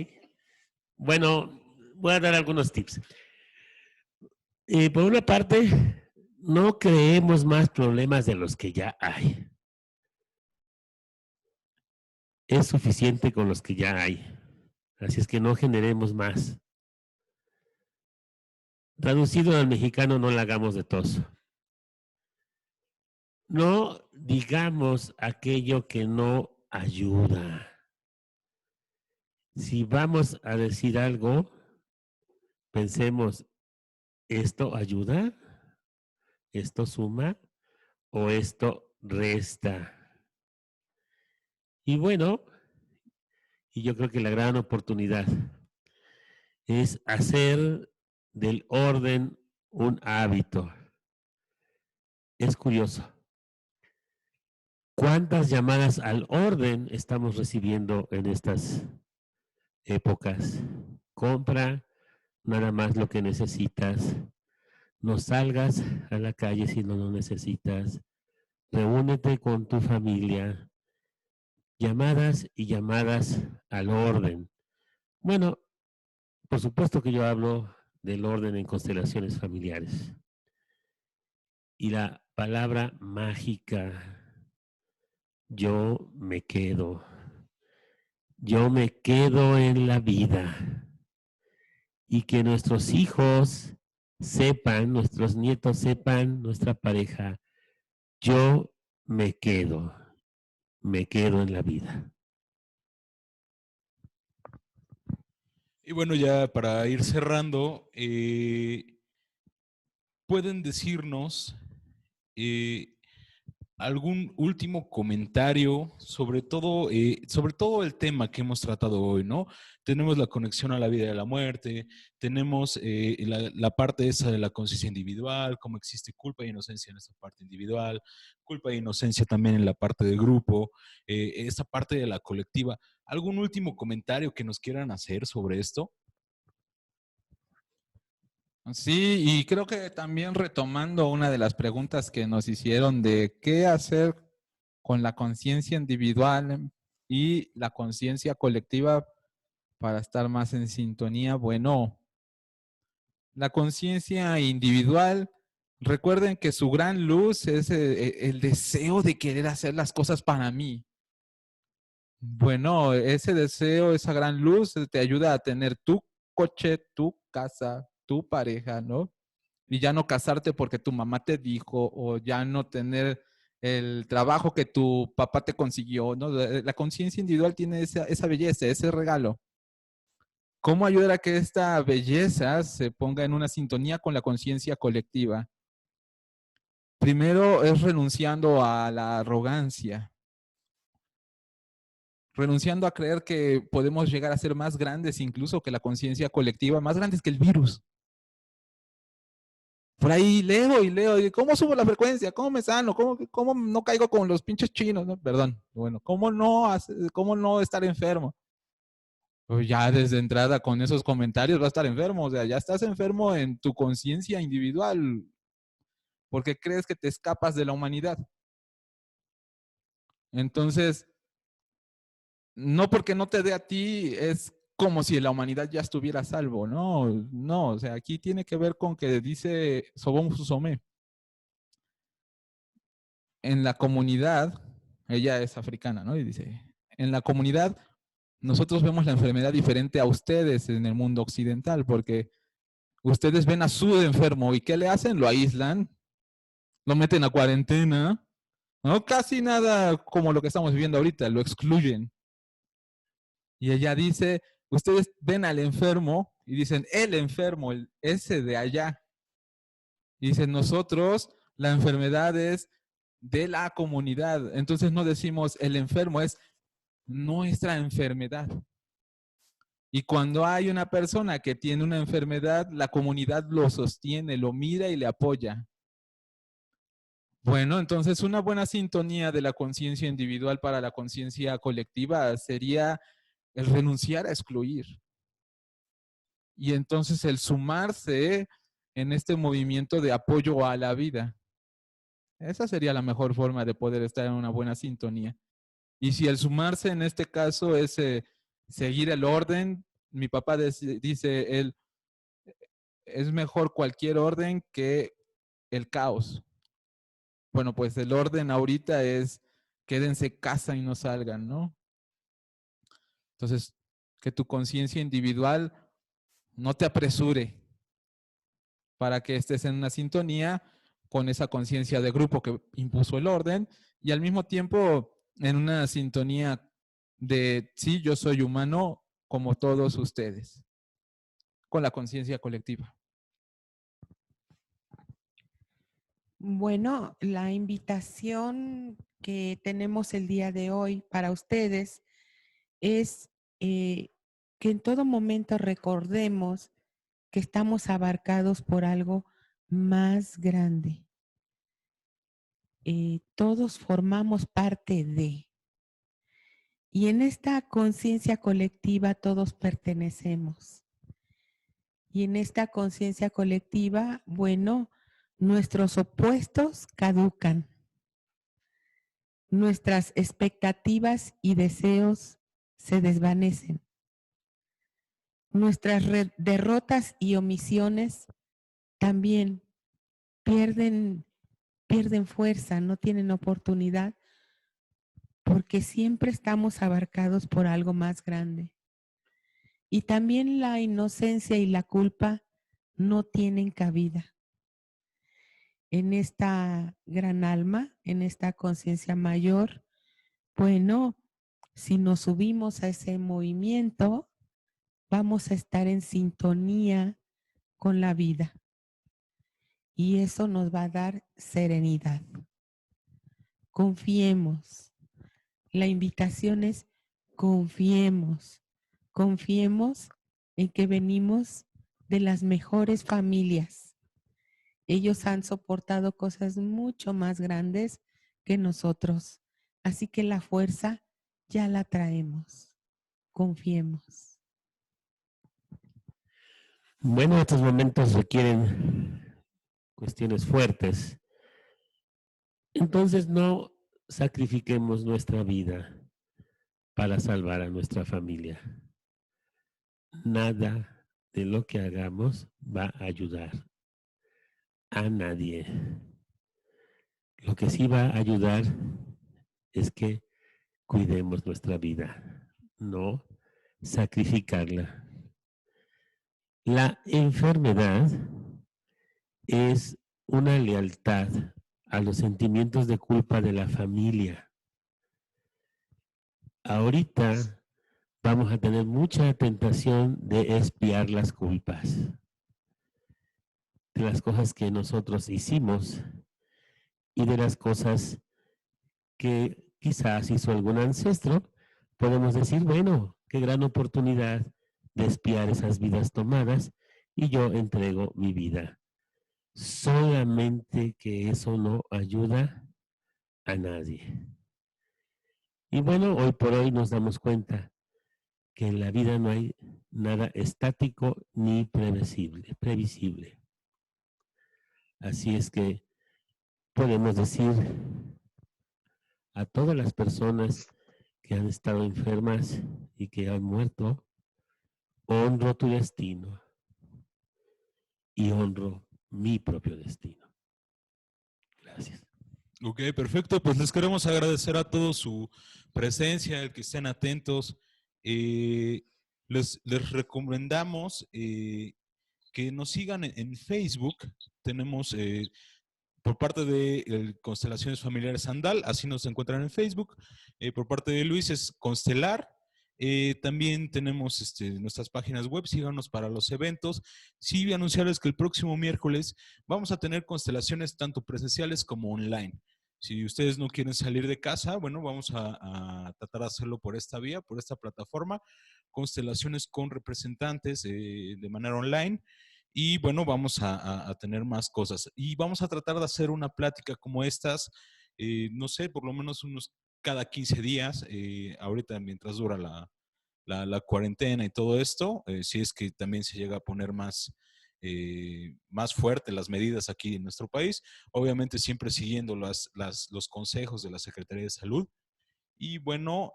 Bueno, voy a dar algunos tips. Por una parte, no creemos más problemas de los que ya hay. Es suficiente con los que ya hay. Así es que no generemos más. Traducido al mexicano, no la hagamos de tos. no digamos aquello que no ayuda. Si vamos a decir algo, pensemos, ¿esto ayuda? ¿Esto suma? ¿O esto resta? Y bueno, y yo creo que la gran oportunidad es hacer del orden un hábito. Es curioso. ¿Cuántas llamadas al orden estamos recibiendo en estas épocas? Compra nada más lo que necesitas. No salgas a la calle si no lo necesitas. Reúnete con tu familia. Llamadas y llamadas al orden. Bueno, por supuesto que yo hablo del orden en constelaciones familiares. Y la palabra mágica, yo me quedo. Yo me quedo en la vida. Y que nuestros hijos sepan, nuestros nietos sepan, nuestra pareja, yo me quedo en la vida. Y bueno, ya para ir cerrando, ¿pueden decirnos algún último comentario sobre todo el tema que hemos tratado hoy, ¿no? Tenemos la conexión a la vida y a la muerte, tenemos la parte esa de la conciencia individual, cómo existe culpa e inocencia en esta parte individual, culpa e inocencia también en la parte del grupo, esta parte de la colectiva. ¿Algún último comentario que nos quieran hacer sobre esto? Sí, y creo que también retomando una de las preguntas que nos hicieron de qué hacer con la conciencia individual y la conciencia colectiva para estar más en sintonía. Bueno, la conciencia individual, recuerden que su gran luz es el deseo de querer hacer las cosas para mí. Bueno, ese deseo, esa gran luz te ayuda a tener tu coche, tu casa, tu pareja, ¿no? Y ya no casarte porque tu mamá te dijo, o ya no tener el trabajo que tu papá te consiguió, ¿no? La conciencia individual tiene esa belleza, ese regalo. ¿Cómo ayudar a que esta belleza se ponga en una sintonía con la conciencia colectiva? Primero es renunciando a la arrogancia, renunciando a creer que podemos llegar a ser más grandes incluso que la conciencia colectiva, más grandes que el virus. Por ahí leo y leo, y ¿cómo subo la frecuencia? ¿Cómo me sano? ¿Cómo no caigo con los pinches chinos? ¿No? Perdón, bueno, ¿cómo no estar enfermo? Pues ya desde entrada con esos comentarios vas a estar enfermo, o sea, ya estás enfermo en tu conciencia individual, porque crees que te escapas de la humanidad. Entonces, no porque no te dé a ti es como si la humanidad ya estuviera a salvo, no, o sea, aquí tiene que ver con que dice Sobom Susome. En la comunidad, ella es africana, ¿no? Y dice, en la comunidad nosotros vemos la enfermedad diferente a ustedes en el mundo occidental, porque ustedes ven a su enfermo y ¿qué le hacen? Lo aíslan, lo meten a cuarentena, ¿no? Casi nada como lo que estamos viviendo ahorita, lo excluyen. Y ella dice, ustedes ven al enfermo y dicen, el enfermo, ese de allá. Y dicen, nosotros, la enfermedad es de la comunidad. Entonces no decimos el enfermo, es nuestra enfermedad. Y cuando hay una persona que tiene una enfermedad, la comunidad lo sostiene, lo mira y le apoya. Bueno, entonces una buena sintonía de la conciencia individual para la conciencia colectiva sería el renunciar a excluir. Y entonces el sumarse en este movimiento de apoyo a la vida. Esa sería la mejor forma de poder estar en una buena sintonía. Y si el sumarse en este caso es seguir el orden, mi papá dice, él, es mejor cualquier orden que el caos. Bueno, pues el orden ahorita es quédense casa y no salgan, ¿no? Entonces, que tu conciencia individual no te apresure para que estés en una sintonía, con esa conciencia de grupo que impuso el orden y al mismo tiempo en una sintonía de sí, yo soy humano como todos ustedes, con la conciencia colectiva. Bueno, la invitación que tenemos el día de hoy para ustedes es que en todo momento recordemos que estamos abarcados por algo más grande. Todos formamos parte de, y en esta conciencia colectiva todos pertenecemos. Y en esta conciencia colectiva, bueno, nuestros opuestos caducan. Nuestras expectativas y deseos se desvanecen. Nuestras derrotas y omisiones también pierden fuerza, no tienen oportunidad, porque siempre estamos abarcados por algo más grande. Y también la inocencia y la culpa no tienen cabida. En esta gran alma, en esta conciencia mayor, bueno, si nos subimos a ese movimiento, vamos a estar en sintonía con la vida. Y eso nos va a dar serenidad. Confiemos. La invitación es confiemos. Confiemos en que venimos de las mejores familias. Ellos han soportado cosas mucho más grandes que nosotros. Así que la fuerza ya la traemos. Confiemos. Bueno, estos momentos requieren cuestiones fuertes. Entonces no sacrifiquemos nuestra vida para salvar a nuestra familia. Nada de lo que hagamos va a ayudar a nadie. Lo que sí va a ayudar es que cuidemos nuestra vida, no sacrificarla. La enfermedad es una lealtad a los sentimientos de culpa de la familia. Ahorita vamos a tener mucha tentación de expiar las culpas de las cosas que nosotros hicimos y de las cosas que quizás hizo algún ancestro. Podemos decir, bueno, qué gran oportunidad de expiar esas vidas tomadas y yo entrego mi vida. Solamente que eso no ayuda a nadie. Y bueno, hoy por hoy nos damos cuenta que en la vida no hay nada estático ni previsible. Así es que podemos decir a todas las personas que han estado enfermas y que han muerto, honro tu destino y honro mi propio destino. Gracias. Ok, perfecto. Pues les queremos agradecer a todos su presencia, el que estén atentos. Les recomendamos que nos sigan en Facebook. Tenemos por parte de Constelaciones Familiares Andal, así nos encuentran en Facebook. Por parte de Luis es Constelar. También tenemos nuestras páginas web, síganos para los eventos. Sí, anunciarles que el próximo miércoles vamos a tener constelaciones tanto presenciales como online. Si ustedes no quieren salir de casa, bueno, vamos a tratar de hacerlo por esta vía, por esta plataforma, constelaciones con representantes de manera online. Y bueno, vamos a tener más cosas. Y vamos a tratar de hacer una plática como estas, no sé, por lo menos unos cada 15 días, ahorita mientras dura la cuarentena y todo esto, si es que también se llega a poner más fuerte las medidas aquí en nuestro país, obviamente siempre siguiendo los consejos de la Secretaría de Salud. Y bueno,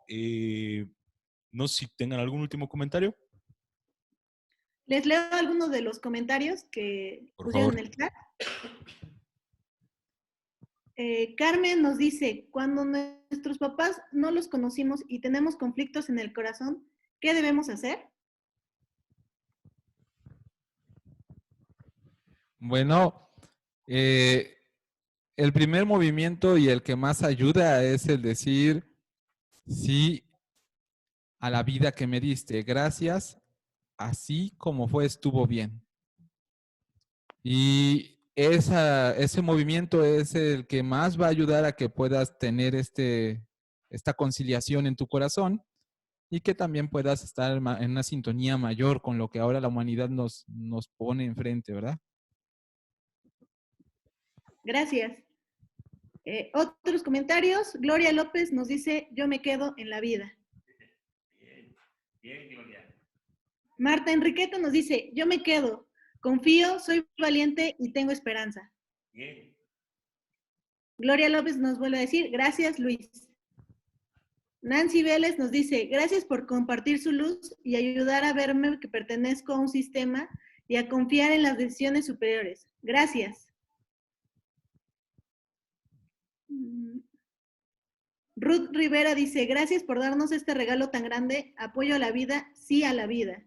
no sé si tengan algún último comentario. Les leo algunos de los comentarios que pusieron en el chat. Carmen nos dice, cuando nuestros papás no los conocimos y tenemos conflictos en el corazón, ¿qué debemos hacer? Bueno, el primer movimiento y el que más ayuda es el decir sí a la vida que me diste. Gracias, así como fue, estuvo bien. Y ese movimiento es el que más va a ayudar a que puedas tener esta conciliación en tu corazón y que también puedas estar en una sintonía mayor con lo que ahora la humanidad nos pone enfrente, ¿verdad? Gracias. Otros comentarios. Gloria López nos dice, yo me quedo en la vida. Bien, bien, Gloria. Marta Enriqueta nos dice, yo me quedo, confío, soy valiente y tengo esperanza. Bien. Gloria López nos vuelve a decir, gracias Luis. Nancy Vélez nos dice, gracias por compartir su luz y ayudar a verme que pertenezco a un sistema y a confiar en las decisiones superiores. Gracias. Ruth Rivera dice, gracias por darnos este regalo tan grande, apoyo a la vida, sí a la vida.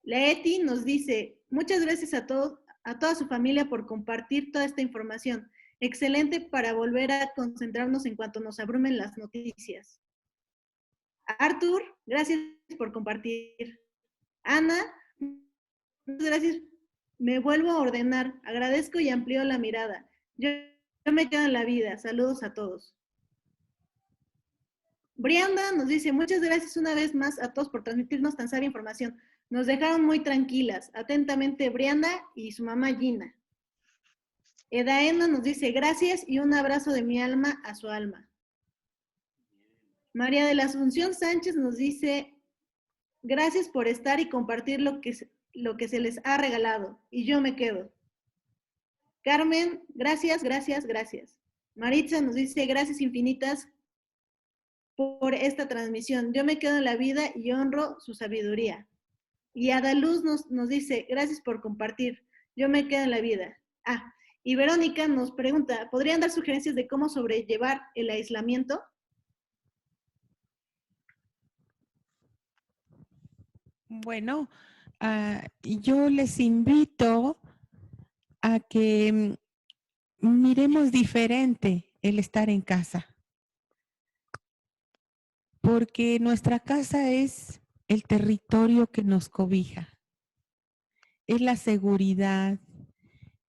Laeti nos dice, muchas gracias a toda su familia por compartir toda esta información. Excelente para volver a concentrarnos en cuanto nos abrumen las noticias. Arthur, gracias por compartir. Ana, muchas gracias. Me vuelvo a ordenar. Agradezco y amplío la mirada. Yo me quedo en la vida. Saludos a todos. Brianda nos dice, muchas gracias una vez más a todos por transmitirnos tan sabia información. Nos dejaron muy tranquilas. Atentamente, Brianda y su mamá Gina. Edaena nos dice, gracias y un abrazo de mi alma a su alma. María de la Asunción Sánchez nos dice, gracias por estar y compartir lo que se les ha regalado. Y yo me quedo. Carmen, gracias, gracias, gracias. Maritza nos dice, gracias infinitas por esta transmisión. Yo me quedo en la vida y honro su sabiduría. Y Adaluz nos dice, gracias por compartir. Yo me quedo en la vida. Y Verónica nos pregunta, ¿podrían dar sugerencias de cómo sobrellevar el aislamiento? Bueno, yo les invito a que miremos diferente el estar en casa. Porque nuestra casa es el territorio que nos cobija. Es la seguridad.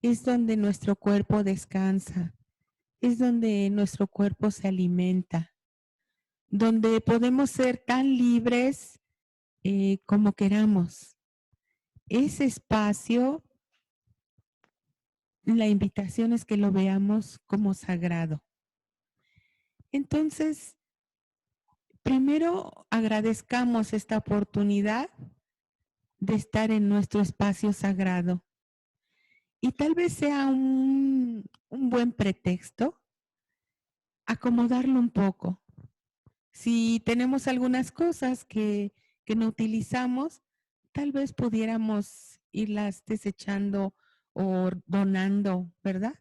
Es donde nuestro cuerpo descansa. Es donde nuestro cuerpo se alimenta. Donde podemos ser tan libres como queramos. Ese espacio, la invitación es que lo veamos como sagrado. Entonces, primero agradezcamos esta oportunidad de estar en nuestro espacio sagrado. Y tal vez sea un buen pretexto acomodarlo un poco. Si tenemos algunas cosas que no utilizamos, tal vez pudiéramos irlas desechando o donando, ¿verdad?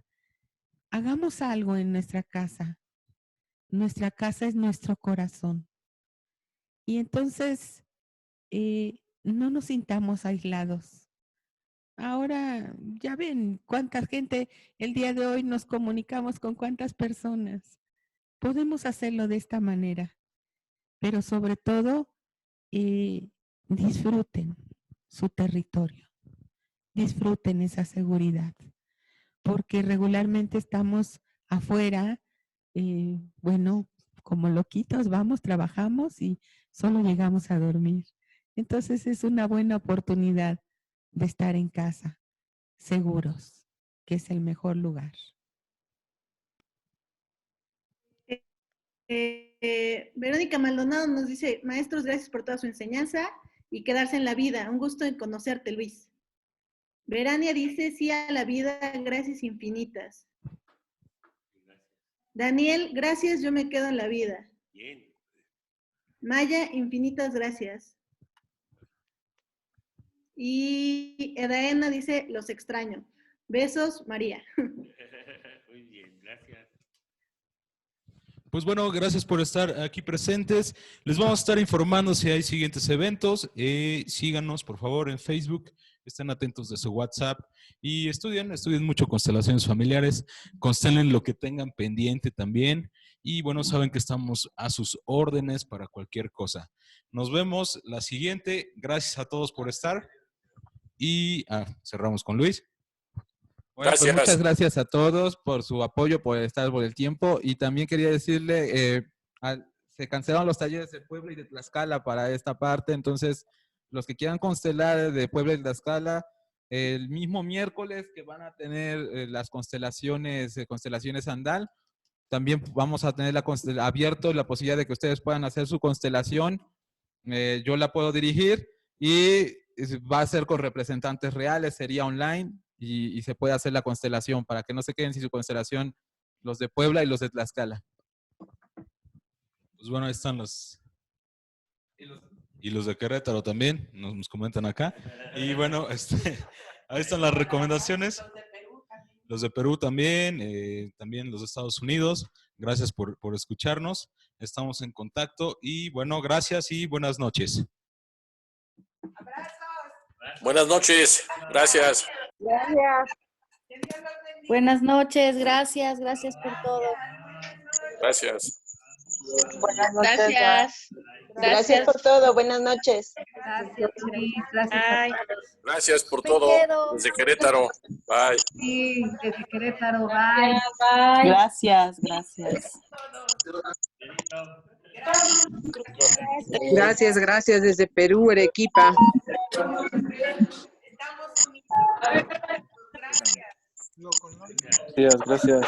Hagamos algo en nuestra casa. Nuestra casa es nuestro corazón. Y entonces no nos sintamos aislados. Ahora ya ven cuánta gente el día de hoy nos comunicamos con cuántas personas. Podemos hacerlo de esta manera, pero sobre todo disfruten su territorio, disfruten esa seguridad, porque regularmente estamos afuera, bueno, como loquitos, vamos, trabajamos y solo llegamos a dormir. Entonces es una buena oportunidad de estar en casa, seguros, que es el mejor lugar. Verónica Maldonado nos dice, maestros, gracias por toda su enseñanza y quedarse en la vida. Un gusto en conocerte, Luis. Verania dice, sí a la vida, gracias infinitas. Daniel, gracias, yo me quedo en la vida. Bien. Maya, infinitas gracias. Y Edaena dice, los extraño. Besos, María. Muy bien, gracias. Pues bueno, gracias por estar aquí presentes. Les vamos a estar informando si hay siguientes eventos. Síganos, por favor, en Facebook, estén atentos de su WhatsApp y estudien mucho constelaciones familiares, constelen lo que tengan pendiente también y bueno, saben que estamos a sus órdenes para cualquier cosa. Nos vemos la siguiente. Gracias a todos por estar y cerramos con Luis. Bueno, Gracias. pues muchas gracias a todos por su apoyo, por estar por el tiempo. Y también quería decirle, se cancelaron los talleres de Puebla y de Tlaxcala para esta parte. Entonces, los que quieran constelar de Puebla y Tlaxcala, el mismo miércoles que van a tener las constelaciones Andal, también vamos a tener abierto la posibilidad de que ustedes puedan hacer su constelación. Yo la puedo dirigir y va a ser con representantes reales, sería online. Y se puede hacer la constelación para que no se queden sin su constelación los de Puebla y los de Tlaxcala. Pues bueno, ahí están y los de Querétaro también, nos comentan acá. Y bueno, ahí están las recomendaciones. Los de Perú también, también los de Estados Unidos. Gracias por escucharnos. Estamos en contacto y bueno, gracias y buenas noches. Buenas noches. Gracias. Gracias. Buenas noches, gracias por todo. Gracias. Buenas noches. Gracias. Gracias por todo, buenas noches. Gracias, Cris. Gracias. Gracias por todo. Desde Querétaro. Bye. Sí, desde Querétaro. Bye. Bye. Gracias. Gracias desde Perú, Arequipa. Gracias.